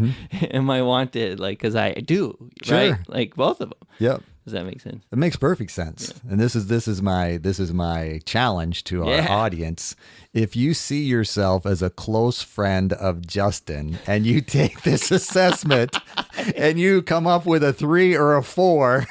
am I wanted? Like, because I do, right? Like both of them. Yep. Does that make sense? It makes perfect sense. Yeah. And this is my challenge to our audience. If you see yourself as a close friend of Justin and you take this assessment and you come up with a 3 or a 4,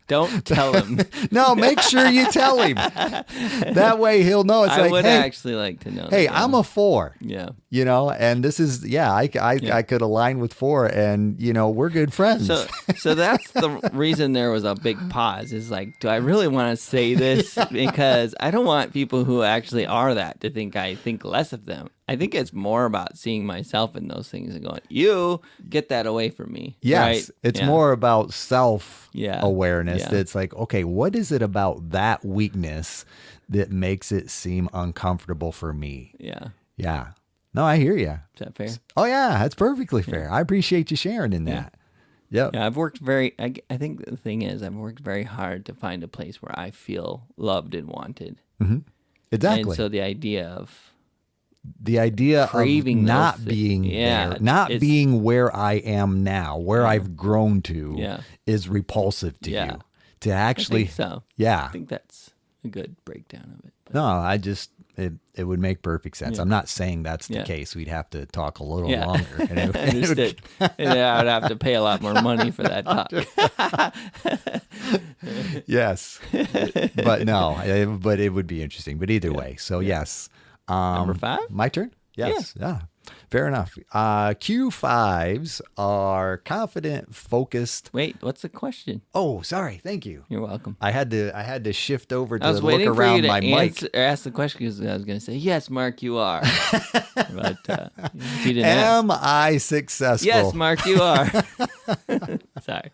don't tell him. No, make sure you tell him. That way he'll know. It's I would actually like to know. Hey, I'm a 4. Yeah. You know, and this is, I could align with 4, and, you know, we're good friends. So that's the reason there was a big pause, is like, do I really want to say this? Because I don't want people who actually are that to think I think less of them. I think it's more about seeing myself in those things and going, you get that away from me. Yes. Right? It's more about self-awareness. Yeah. That's like, okay, what is it about that weakness that makes it seem uncomfortable for me? Yeah. Yeah. No, I hear you. Is that fair? Oh, yeah. That's perfectly fair. I appreciate you sharing in that. Yep. Yeah. I've worked I think the thing is, I've worked very hard to find a place where I feel loved and wanted. Mm-hmm. Exactly. And so the idea of craving not being there, not being where I am now, where I've grown to, is repulsive to you. To actually, I think so. Yeah. I think that's a good breakdown of it. But. No, it would make perfect sense. I'm not saying that's the case. We'd have to talk a little longer. And Understood. I would have to pay a lot more money for that talk. Yes. But no, but it would be interesting. But either way. So yes. Number 5? My turn? Yes. Yeah. Fair enough. Q5s are confident, focused. Wait, what's the question? Oh, sorry. Thank you. You're welcome. I had to shift over to look around my mic. Ask the question, because I was going to say, yes, Mark, you are. But you didn't Am I successful? Yes, Mark, you are. Sorry.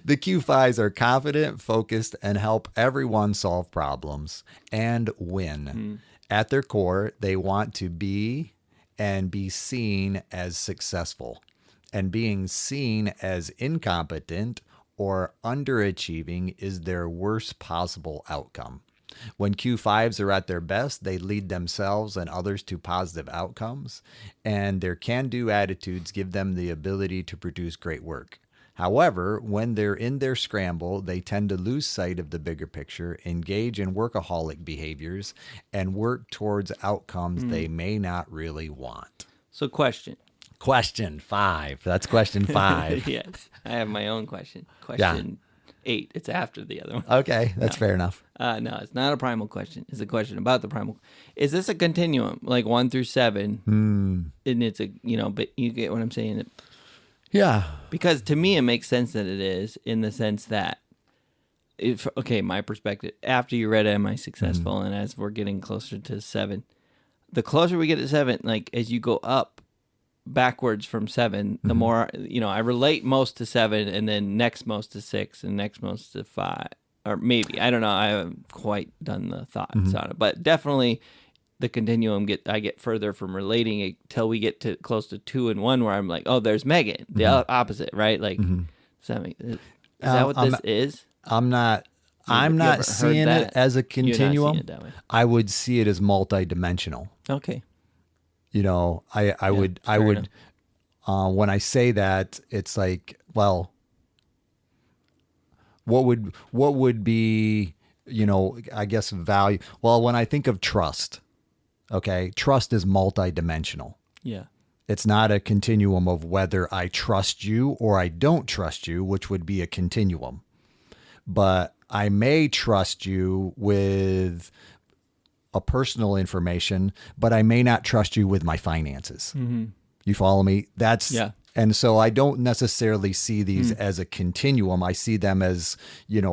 The Q5s are confident, focused, and help everyone solve problems and win. At their core, they want to be and be seen as successful, and being seen as incompetent or underachieving is their worst possible outcome. When Q5s are at their best, they lead themselves and others to positive outcomes, and their can-do attitudes give them the ability to produce great work. However, when they're in their scramble, they tend to lose sight of the bigger picture, engage in workaholic behaviors, and work towards outcomes they may not really want. So question. Question 5. That's question 5. Yes. I have my own question. Question 8. It's after the other one. Okay. That's fair enough. No, it's not a primal question. It's a question about the primal. Is this a continuum, like 1 through 7? And it's a, but you get what I'm saying? Yeah. Because to me, it makes sense that it is, in the sense that, my perspective, after you read Am I Successful, and as we're getting closer to 7, the closer we get to 7, like as you go up backwards from 7, the more, I relate most to 7, and then next most to 6, and next most to 5, or maybe, I don't know, I haven't quite done the thoughts on it, but definitely the continuum, I get further from relating it till we get to close to 2 and 1, where I'm like, oh, there's Megan, the opposite, right? Like, is that what this is? I'm not seeing it as a continuum. You're not seeing it that way. I would see it as multidimensional. Okay. I would, when I say that, it's like, well, what would be, I guess value. Well, when I think of trust, okay, trust is multidimensional. Yeah. It's not a continuum of whether I trust you or I don't trust you, which would be a continuum. But I may trust you with a personal information, but I may not trust you with my finances. You follow me? And so I don't necessarily see these as a continuum. I see them as,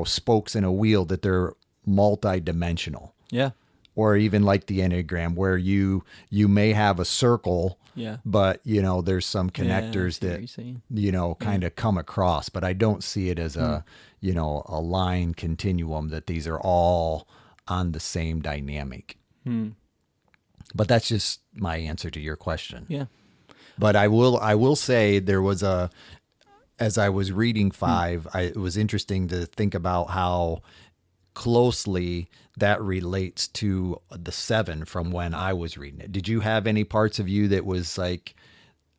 spokes in a wheel, that they're multidimensional. Yeah. Or even like the Enneagram, where you may have a circle, but there's some connectors that kind of come across. But I don't see it as a line continuum, that these are all on the same dynamic. But that's just my answer to your question. Yeah. But I will say there was as I was reading 5, it was interesting to think about how closely that relates to the 7 from when I was reading it. Did you have any parts of you that was like,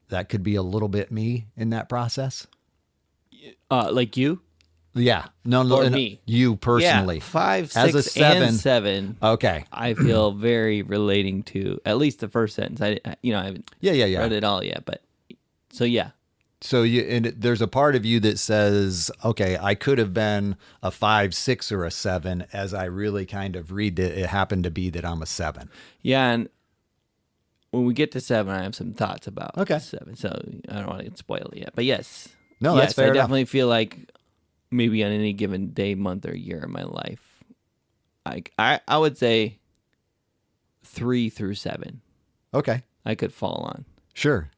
that could be a little bit me in that process? Like you? Yeah. No, me. You personally. Yeah, 5, 6, as a 7, and 7. Okay. I feel very relating to at least the first sentence. I haven't read it all yet, but so yeah. So there's a part of you that says, okay, I could have been a 5, 6, or a 7. As I really kind of read it, it happened to be that I'm a 7. Yeah, and when we get to 7, I have some thoughts about 7. So I don't want to get spoiled yet, but yes, that's fair enough. I definitely feel like maybe on any given day, month, or year in my life, I would say 3 through 7. Okay, I could fall on. Sure.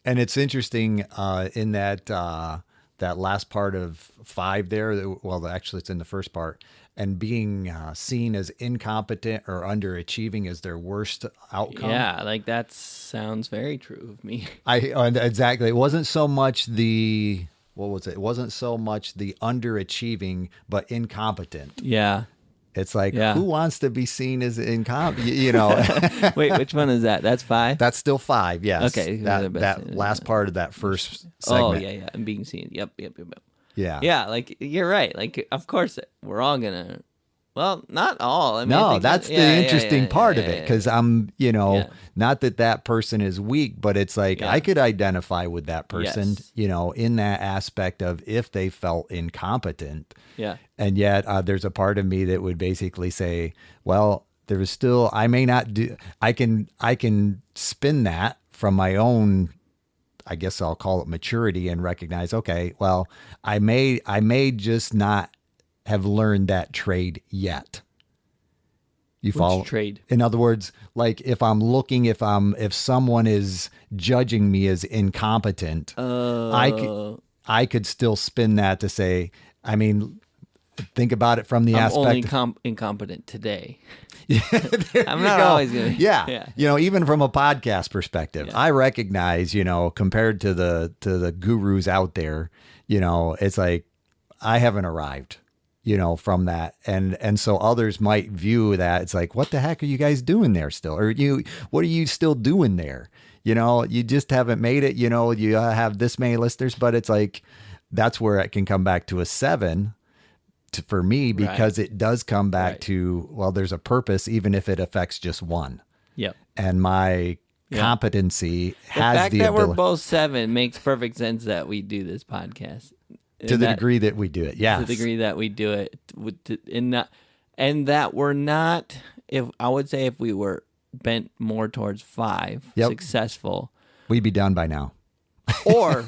And it's interesting in that last part of 5 there. Well, actually, it's in the first part. And being seen as incompetent or underachieving as their worst outcome. Yeah, like that sounds very true of me. Exactly. It wasn't so much the... What was it? It wasn't so much the underachieving, but incompetent. Yeah. It's like, who wants to be seen as incompetent? Wait, which one is that? That's 5? That's still 5, yes. Okay. That last part of that first segment. Oh, yeah. And being seen. Yep. Yeah. Yeah, like, you're right. Like, of course, we're all going to... Well, not all. I mean, that's the interesting part of it, because I'm, not that person is weak, but it's like I could identify with that person, in that aspect of if they felt incompetent. Yeah. And yet there's a part of me that would basically say, well, there is still, I may not do, I can spin that from my own, I guess I'll call it maturity, and recognize, okay, well, I may just not have learned that trade yet. You follow? Which trade? In other words, like if someone is judging me as incompetent, I could still spin that to say, I mean, think about it from the aspect. I'm only incompetent today. I'm not always going to. Yeah. Even from a podcast perspective, I recognize, compared to the gurus out there, it's like I haven't arrived. From that. And so others might view that. It's like, what the heck are you guys doing there still? Or what are you still doing there? You just haven't made it, you have this many listeners, but it's like, that's where it can come back to a 7 for me, because it does come back to, well, there's a purpose, even if it affects just one. Yep. And my competency has the fact the that ability. We're both 7 makes perfect sense that we do this podcast. To the degree that we do it, yes. To the degree that we do it, and that we're not. If I would say, if we were bent more towards 5, successful, we'd be done by now. or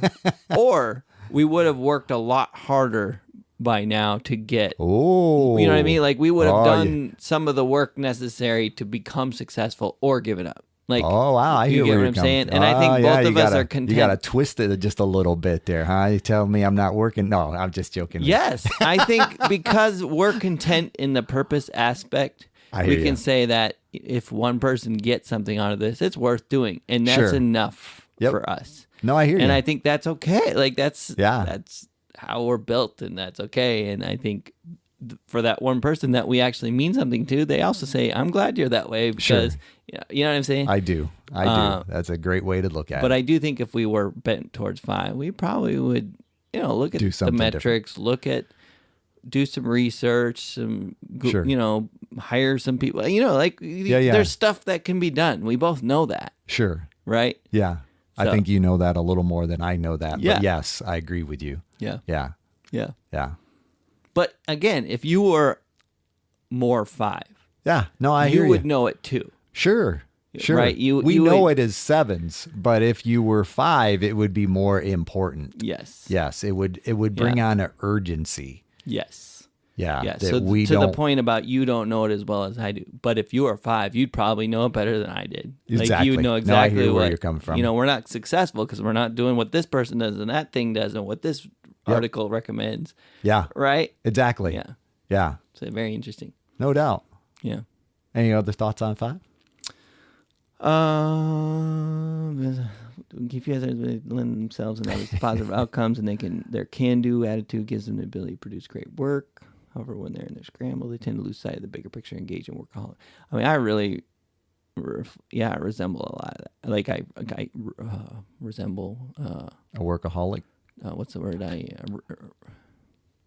we would have worked a lot harder by now to get. Oh, you know what I mean? Like, we would have done some of the work necessary to become successful or give it up. Like, oh wow, I hear you get what I'm saying, and I think both of us are content. You got to twist it just a little bit there, huh? You tell me I'm not working. No, I'm just joking. Yes, I think because we're content in the purpose aspect, we can say that if one person gets something out of this, it's worth doing, and that's enough for us. No, I hear you, and I think that's okay. Like, that's how we're built, and that's okay. And I think for that one person that we actually mean something to, they also say, I'm glad you're that way, because you know what I'm saying? I do. That's a great way to look at it. But I do think if we were bent towards 5, we probably would, look at the metrics, do some research, hire some people, there's stuff that can be done. We both know that. Sure. Right? Yeah. So. I think you know that a little more than I know that. But yes, I agree with you. Yeah. Yeah. Yeah. Yeah. But again, if you were more 5, you would know it too. Sure. Right? We know it as 7s, but if you were 5, it would be more important. Yes. Yes, it would bring on an urgency. Yes. Yeah. Yeah. So the point about you don't know it as well as I do, but if you were 5, you'd probably know it better than I did. Exactly. Like, you would know exactly where you're coming from. We're not successful because we're not doing what this person does and that thing does and what this article recommends. Yeah. Right? Exactly. Yeah. Yeah. So very interesting. No doubt. Yeah. Any other thoughts on 5? If you guys lend themselves and others to positive outcomes, and their can-do attitude gives them the ability to produce great work. However, when they're in their scramble, they tend to lose sight of the bigger picture, engage in workaholic. I mean, I really, I resemble a lot of that. Like, I resemble a workaholic. What's the word?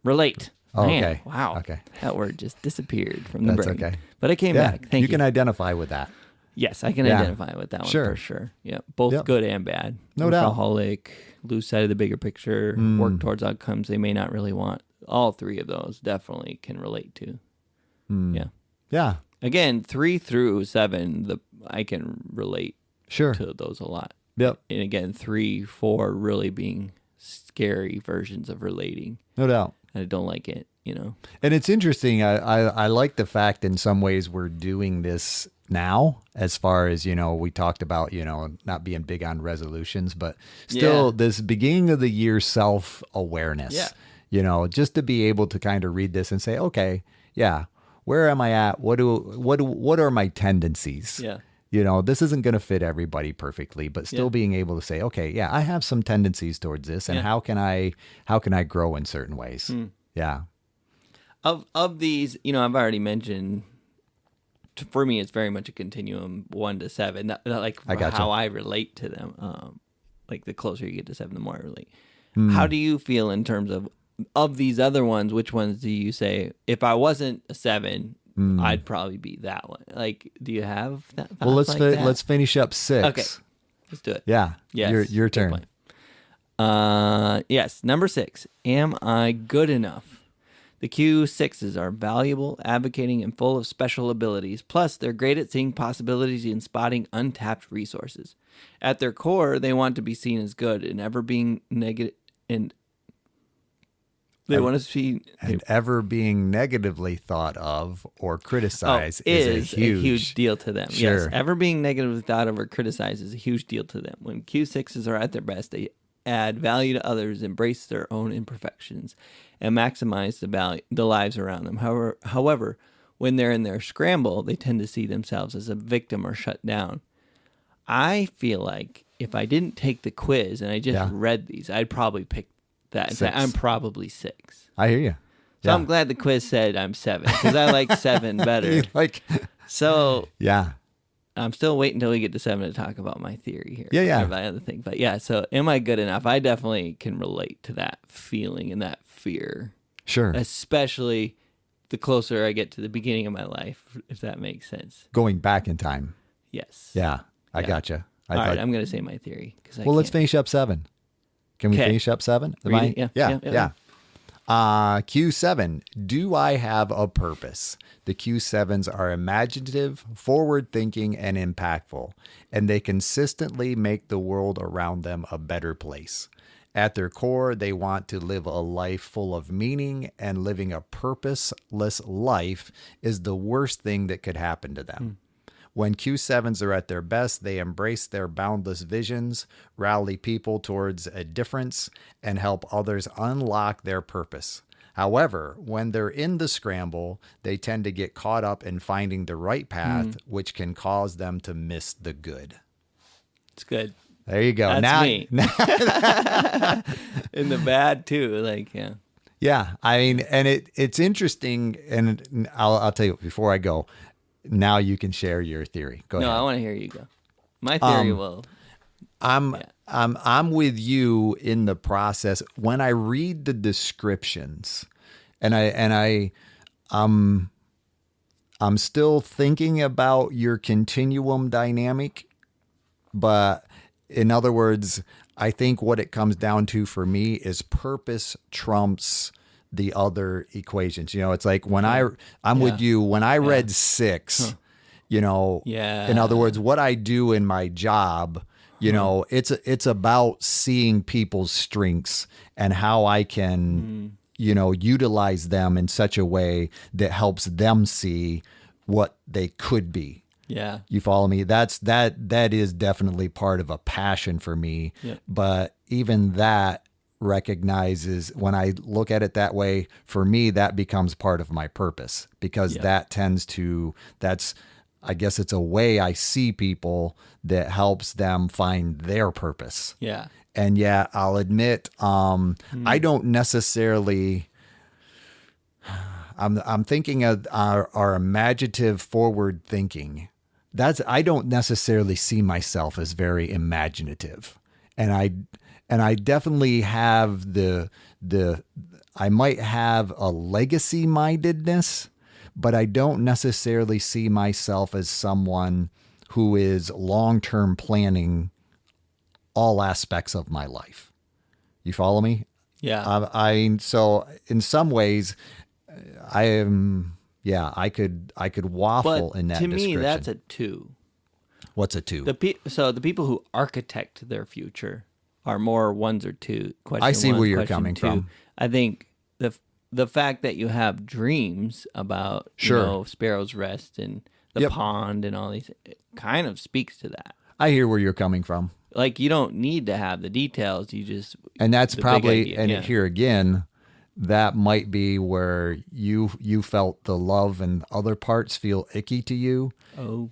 Relate. Oh, Man, okay. Wow. Okay. That word just disappeared from the brain. That's okay. But it came back. Thank you. You can identify with that. Yes, I can identify with that one for sure. Yeah, both good and bad. No doubt. Workaholic, lose sight of the bigger picture, work towards outcomes they may not really want. All 3 of those definitely can relate to. Yeah. Yeah. Again, 3 through 7, I can relate to those a lot. Yep. And again, 3, 4 really being scary versions of relating. No doubt. I don't like it, And it's interesting. I like the fact in some ways we're doing this now, as far as, we talked about, not being big on resolutions, but still this beginning of the year self-awareness, just to be able to kind of read this and say, okay, where am I at? What are my tendencies? Yeah. This isn't going to fit everybody perfectly, but still being able to say, okay, I have some tendencies towards this, and how can I grow in certain ways? Yeah. Of these, I've already mentioned, for me, it's very much a continuum, 1 to 7. Not like how I relate to them. Like, the closer you get to 7, the more I relate. How do you feel in terms of these other ones? Which ones do you say, if I wasn't a 7, I'd probably be that one? Like, do you have that? Well, let's finish up 6. Okay, let's do it. Yeah. Yes. Your turn. Yes. Number 6. Am I good enough? The Q6s are valuable, advocating, and full of special abilities. Plus, they're great at seeing possibilities and spotting untapped resources. At their core, they want to be seen as good and ever being negative, and they want to see ever being negatively thought of or criticized is a huge deal to them. Sure. Yes, ever being negatively thought of or criticized is a huge deal to them. When Q6s are at their best, they add value to others, embrace their own imperfections, and maximize the lives around them. However, when they're in their scramble, they tend to see themselves as a victim or shut down. I feel like if I didn't take the quiz and I just read these, I'd probably pick that and say, I'm probably 6. I hear you. So I'm glad the quiz said I'm 7, because I like 7 better. So yeah. I'm still waiting until we get to 7 to talk about my theory here. Yeah. Or my other thing. But yeah, so am I good enough? I definitely can relate to that feeling and that fear. Sure. Especially the closer I get to the beginning of my life, if that makes sense. Going back in time. Yes. Yeah, I gotcha. All right, I'm going to say my theory. Let's finish up 7. Can we finish up 7? Yeah. Q7, do I have a purpose? The Q7s are imaginative, forward-thinking, and impactful, and they consistently make the world around them a better place. At their core, they want to live a life full of meaning, and living a purposeless life is the worst thing that could happen to them. When Q7s are at their best, they embrace their boundless visions, rally people towards a difference, and help others unlock their purpose. However, when they're in the scramble, they tend to get caught up in finding the right path, which can cause them to miss the good. It's good. There you go. That's me. In the bad too, Yeah, I mean, and it's interesting, and I'll tell you before I go. Now you can share your theory. Go ahead. No, I want to hear you go. My theory will. I'm with you in the process. When I read the descriptions, I'm still thinking about your continuum dynamic, but in other words, I think what it comes down to for me is purpose trumps the other equations. It's like when I'm with you, when I read 6, in other words, what I do in my job, it's about seeing people's strengths and how I can, utilize them in such a way that helps them see what they could be. Yeah. You follow me? That is definitely part of a passion for me. Yep. But even that recognizes, when I look at it that way, for me, that becomes part of my purpose, because I guess it's a way I see people that helps them find their purpose. Yeah. And I'll admit, I don't necessarily, I'm thinking of our imaginative forward thinking. I don't necessarily see myself as very imaginative. And I definitely have I might have a legacy mindedness, but I don't necessarily see myself as someone who is long-term planning all aspects of my life. You follow me? Yeah. So in some ways I am, I could waffle in that description. To me, that's a 2. What's a 2? So the people who architect their future are more 1s or 2. I see where you're coming from. I think the fact that you have dreams about Sparrow's Rest and the pond and all these, it kind of speaks to that. I hear where you're coming from. Like, you don't need to have the details. You just, and that's probably, here again, that might be where you felt the love and other parts feel icky to you. Oh,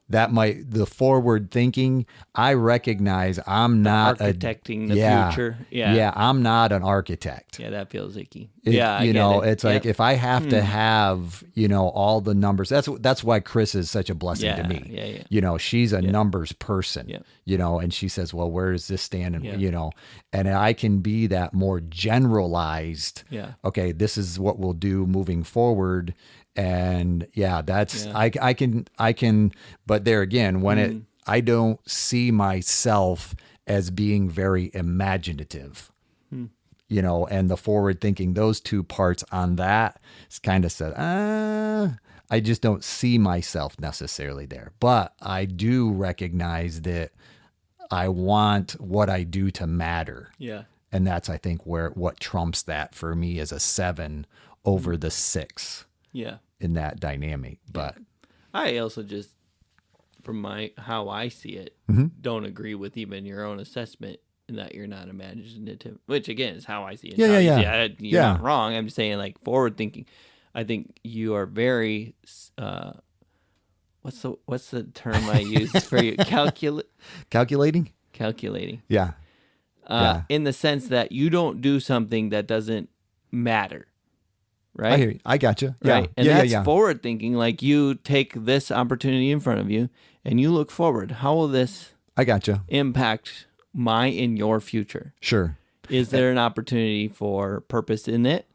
that might, the forward thinking, I recognize I'm not architecting the future. Yeah, I'm not an architect. Yeah, that feels icky. It's like if I have to have, all the numbers, that's why Chris is such a blessing to me. Yeah. She's a numbers person, and she says, well, where does this stand? And, and I can be that more generalized. Yeah. Okay, this is what we'll do moving forward. And I can, but there again, when I don't see myself as being very imaginative, and the forward thinking, those 2 parts on that kind of said, I just don't see myself necessarily there, but I do recognize that I want what I do to matter. Yeah. And that's, I think, what trumps that for me as a 7 over the 6. Yeah. In that dynamic. But I also just, from how I see it, don't agree with even your own assessment in that you're not imaginative, which again is how I see it. You're not wrong. I'm just saying, like, forward thinking. I think you are very what's the term I use for you? Calculating? Yeah. In the sense that you don't do something that doesn't matter. right? I hear you. I gotcha. Yeah. Right. And that's forward thinking. Like you take this opportunity in front of you and you look forward. How will this impact my and your future? Sure. Is there an opportunity for purpose in it?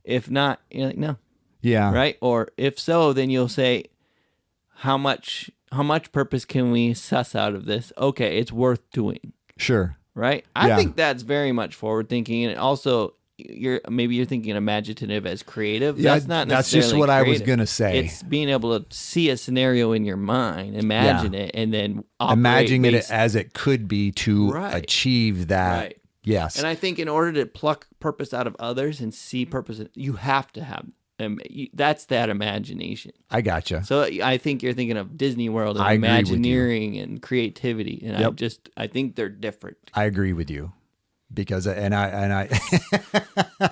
If not, you're like, no. Yeah. Right? Or if so, then you'll say, how much purpose can we suss out of this? Okay, it's worth doing. Sure. Right? I think that's very much forward thinking, and also you're thinking imaginative as creative. Yeah, that's not necessarily that's just what creative. I was gonna say. It's being able to see a scenario in your mind, imagine it, and then imagine it as it could be to achieve that. Right. Yes. And I think in order to pluck purpose out of others and see purpose, you have to have that's that imagination. I gotcha. So I think you're thinking of Disney World and Imagineering and creativity, and I think they're different. I agree with you, because I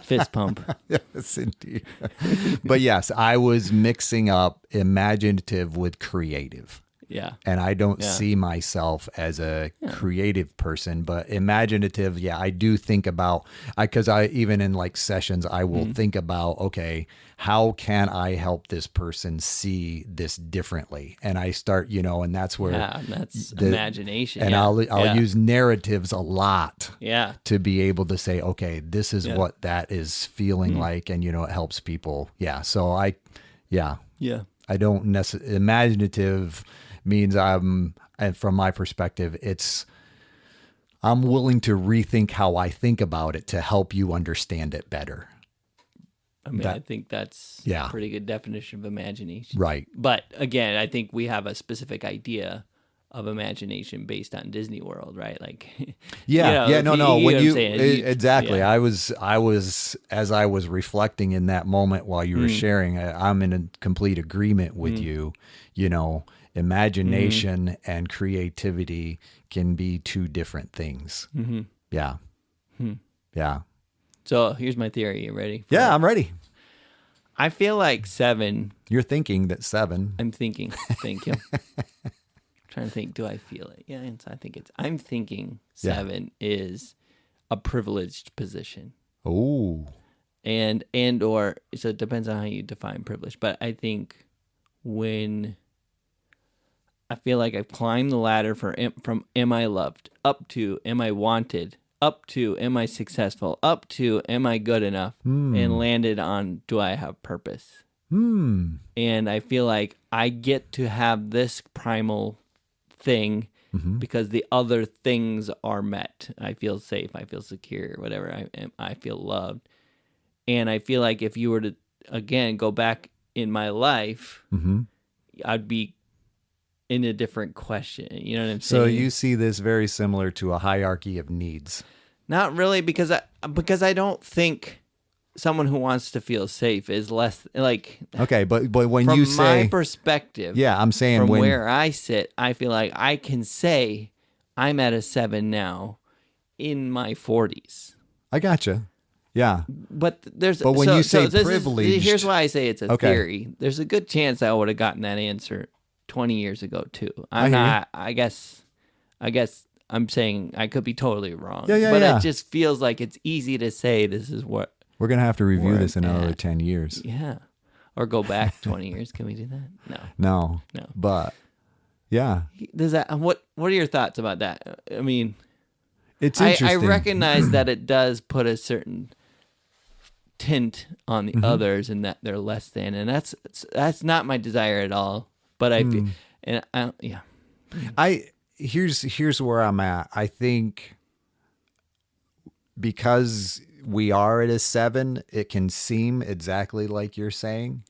fist pump. Yes, indeed. But yes, I was mixing up imaginative with creative. Yeah. And I don't see myself as a creative person, but imaginative. Yeah, I do think about, because I even in like sessions, I will think about, okay, how can I help this person see this differently? And I start, and that's where that's imagination. And I'll use narratives a lot. Yeah. To be able to say, okay, this is what that is feeling like, and it helps people. Yeah. So I don't necessarily imaginative means and from my perspective, I'm willing to rethink how I think about it to help you understand it better. I mean, I think that's a pretty good definition of imagination. Right. But again, I think we have a specific idea of imagination based on Disney World, right? Like, exactly. I was, as I was reflecting in that moment while you were sharing, I'm in a complete agreement with you, imagination and creativity can be two different things. Mm-hmm. Yeah. Yeah. So here's my theory. You ready? I'm ready. I feel like 7. You're thinking that 7. I'm thinking. Thank you. Trying to think, do I feel it? Yeah, I'm thinking 7 is a privileged position. Oh. Or so it depends on how you define privilege, but I think when I feel like I've climbed the ladder from am I loved up to am I wanted, up to am I successful, up to am I good enough, and landed on do I have purpose. And I feel like I get to have this primal thing because the other things are met. I feel safe, I feel secure, whatever. I feel loved. And I feel like if you were to, again, go back in my life, I'd be in a different question. You know what I'm saying? So you see this very similar to a hierarchy of needs. Not really, because I don't think someone who wants to feel safe is less like. Okay, but when from you say my perspective, I'm saying from where I sit, I feel like I can say I'm at a 7 now in my 40s. I gotcha. Yeah, but when you say privileged, here's why I say it's a theory. There's a good chance I would have gotten that answer 20 years ago too. I guess I'm saying I could be totally wrong. But it just feels like it's easy to say this is what we're gonna have to review this in another 10 years. Yeah, or go back 20 years. Can we do that? No. But does that? What are your thoughts about that? I mean, it's interesting. I recognize that it does put a certain tint on the others, and that they're less than, and that's not my desire at all. But here's where I'm at. I think because we are at a 7, it can seem exactly like you're saying,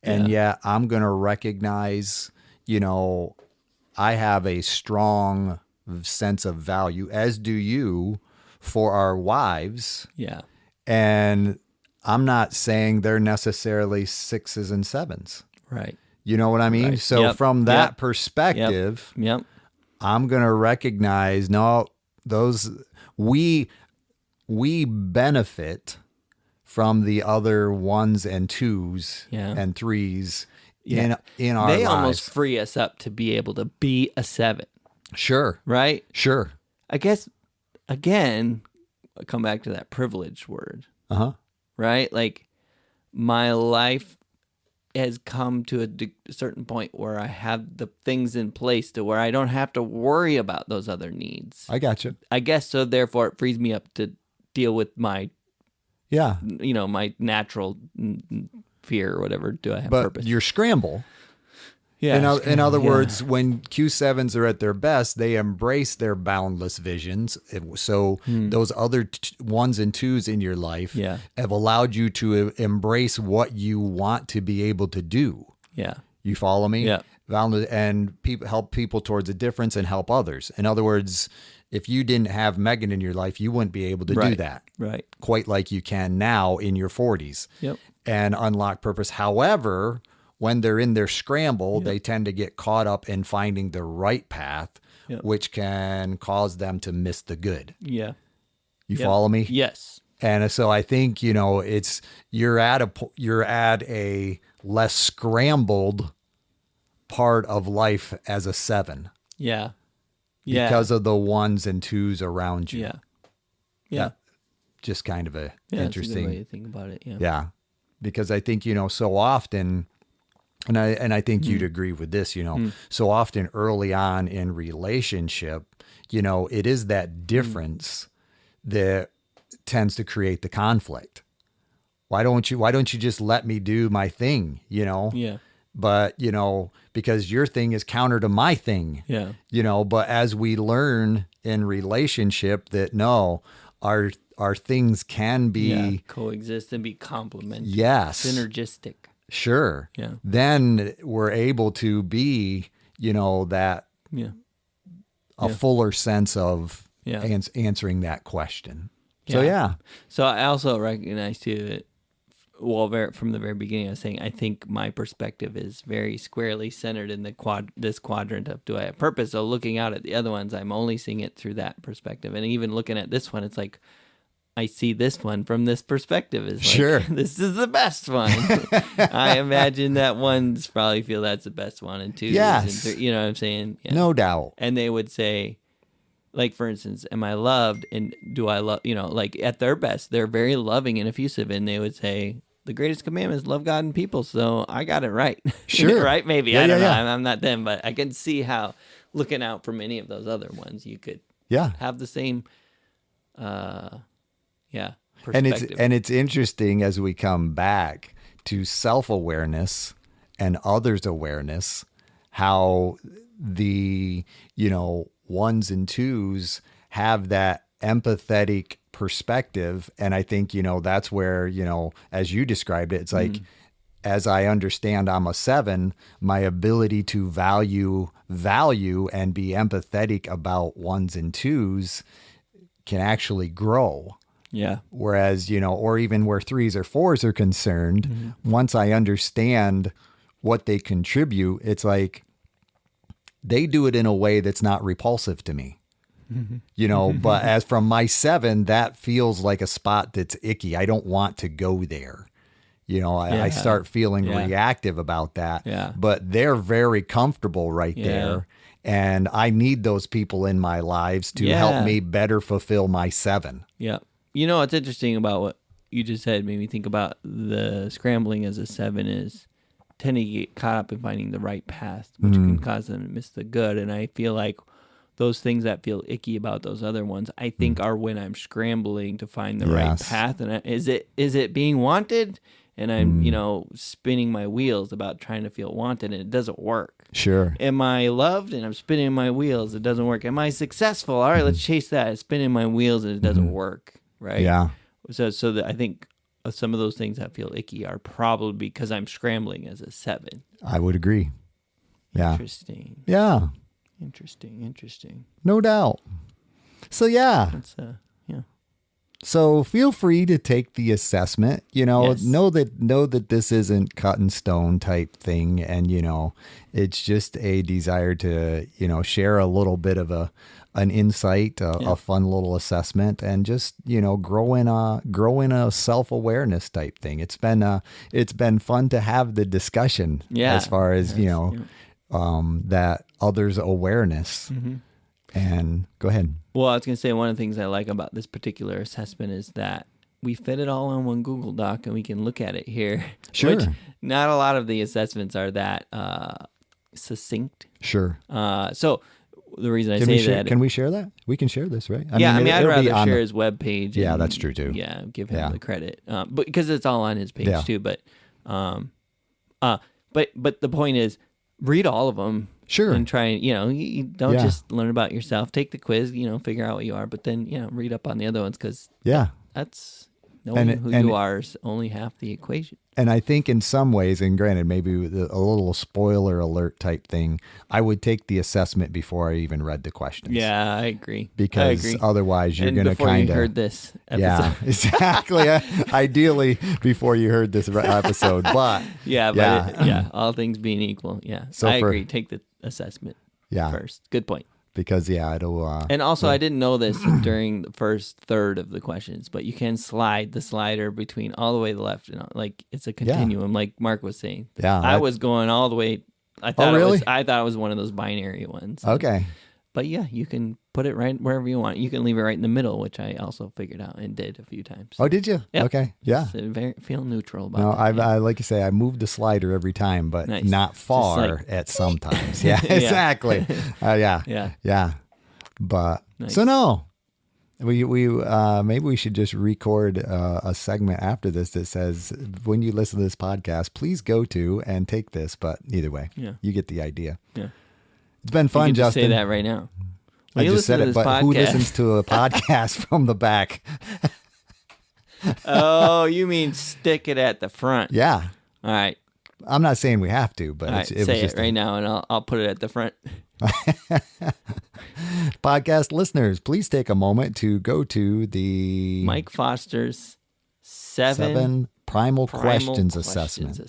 and yet I'm gonna recognize, I have a strong sense of value, as do you, for our wives. Yeah, and I'm not saying they're necessarily 6s and 7s. Right. You know what I mean? Right. So from that perspective, I'm going to recognize, we benefit from the other 1s and 2s and 3s in our lives. They almost free us up to be able to be a 7. Sure. Right? Sure. I guess, again, I'll come back to that privilege word. Uh-huh. Right? Like, my life has come to a certain point where I have the things in place to where I don't have to worry about those other needs. I got you. I guess so. Therefore, it frees me up to deal with my, my natural fear or whatever. Do I have purpose? But your scramble. Yeah. In other words, when Q7s are at their best, they embrace their boundless visions. So those other ones and twos in your life have allowed you to embrace what you want to be able to do. Yeah. You follow me? Yeah. And help people towards a difference and help others. In other words, if you didn't have Megan in your life, you wouldn't be able to do that. Right. Quite like you can now in your 40s. Yep. And unlock purpose. However, when they're in their scramble, they tend to get caught up in finding the right path, which can cause them to miss the good. Yeah. You follow me? Yes. And so I think, it's you're at a less scrambled part of life as a 7. Yeah. Because of the 1s and 2s around you. Yeah. Yeah. Just kind of a interesting that's a good way to think about it. Yeah. Because I think, so often, and I think you'd agree with this, so often early on in relationship, it is that difference that tends to create the conflict. Why don't you just let me do my thing, Yeah. But, because your thing is counter to my thing. Yeah. But as we learn in relationship that no, our things can be coexist and be complementary. Yes. Synergistic. Sure. Yeah. Then we're able to be, that a fuller sense of answering that question. So, So I also recognize too that, from the very beginning, I was saying I think my perspective is very squarely centered in this quadrant of do I have purpose? So looking out at the other ones, I'm only seeing it through that perspective. And even looking at this one, it's like, I see this one from this perspective. It's like, sure. This is the best one. I imagine that ones probably feel that's the best one, and 2s yes. and 3, you know what I'm saying? Yeah. No doubt. And they would say, like, for instance, am I loved? And do I love, like at their best, they're very loving and effusive. And they would say, the greatest commandment is love God and people. So I got it right. Sure. Right? Maybe. I don't know. I'm not them, but I can see how looking out from any of those other ones, you could have the same, perspective. And it's interesting as we come back to self-awareness and others' awareness, how the, 1s and 2s have that empathetic perspective. And I think, that's where, as you described it, it's like, as I understand I'm a 7, my ability to value and be empathetic about 1s and 2s can actually grow. Yeah. Whereas, or even where 3s or 4s are concerned, once I understand what they contribute, it's like they do it in a way that's not repulsive to me. But as from my 7, that feels like a spot that's icky. I don't want to go there. I start feeling reactive about that. Yeah. But they're very comfortable right there. And I need those people in my lives to help me better fulfill my 7. Yeah. What's interesting about what you just said made me think about the scrambling as a 7 is tending to get caught up in finding the right path, which can cause them to miss the good. And I feel like those things that feel icky about those other ones, I think are when I'm scrambling to find the right path. And is it being wanted? And I'm, spinning my wheels about trying to feel wanted, and it doesn't work. Sure. Am I loved? And I'm spinning my wheels. It doesn't work. Am I successful? All right, let's chase that. Spinning my wheels, and it doesn't work. Right. Yeah. So that I think some of those things that feel icky are probably because I'm scrambling as a 7. I would agree. Yeah. Interesting. Yeah. Interesting. No doubt. So yeah. That's So feel free to take the assessment, know that this isn't cut in stone type thing. And, it's just a desire to, share a little bit of an insight, a fun little assessment, and just, grow in a self-awareness type thing. It's been fun to have the discussion as far as, that others' awareness. And go ahead. Well, I was going to say one of the things I like about this particular assessment is that we fit it all on one Google Doc and we can look at it here. Sure. Which not a lot of the assessments are that succinct. Sure. So the reason I say that... Can we share that? We can share this, right? I'd rather share his webpage. Yeah, that's true too. Yeah, give him the credit. But because it's all on his page too. But the point is, read all of them. Sure. And try and, you don't just learn about yourself. Take the quiz, figure out what you are, but then, read up on the other ones because that's knowing who you are is only half the equation. And I think in some ways, and granted, maybe a little spoiler alert type thing, I would take the assessment before I even read the questions. Yeah, I agree. Because otherwise you're going to kind of... before you heard this episode. Yeah, exactly. Ideally, before you heard this episode. But all things being equal. Yeah, so I agree. Take the assessment first. Good point. Because it'll and also I didn't know this during the first third of the questions, but you can slide the slider between all the way to the left, like it's a continuum, like Mark was saying. I was going all the way. I thought it was one of those binary ones. Okay. But you can put it right wherever you want. You can leave it right in the middle, which I also figured out and did a few times. Oh, did you? Yep. Okay. Yeah. Feel neutral about it. No, I like you say, I moved the slider every time, but not far at some times. Yeah, exactly. Yeah. But so no, we maybe we should just record a segment after this that says, when you listen to this podcast, please go to and take this. But either way, you get the idea. Yeah. It's been fun, Justin. Say that right now. I just said it, but who listens to a podcast from the back? Oh, you mean stick it at the front? Yeah. All right. I'm not saying we have to, but it was just right now, and I'll put it at the front. Podcast listeners, please take a moment to go to the Mike Foster's seven Primal Questions assessment,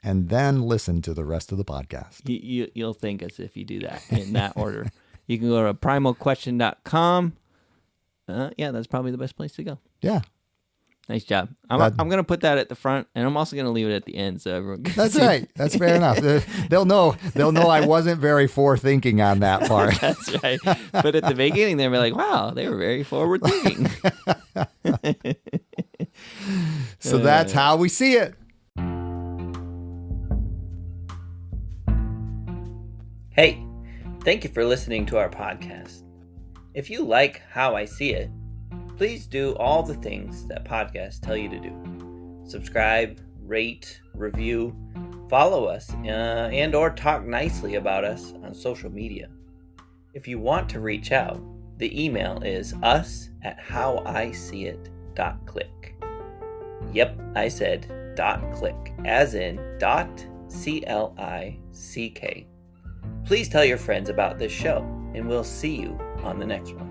and then listen to the rest of the podcast. You'll thank us if you do that in that order. You can go to primalquestion.com. That's probably the best place to go. Yeah. Nice job. I'm going to put that at the front, and I'm also going to leave it at the end so everyone can That's see. right. That's fair enough. They'll know I wasn't very forward-thinking on that part. That's right. But at the beginning, they'll be like, wow, they were very forward-thinking. So that's how we see it. Hey, thank you for listening to our podcast. If you like how I see it, please do all the things that podcasts tell you to do. Subscribe, rate, review, follow us, and or talk nicely about us on social media. If you want to reach out, the email is us@howiseeit.click. Yep, I said .click, as in .click. Please tell your friends about this show, and we'll see you on the next one.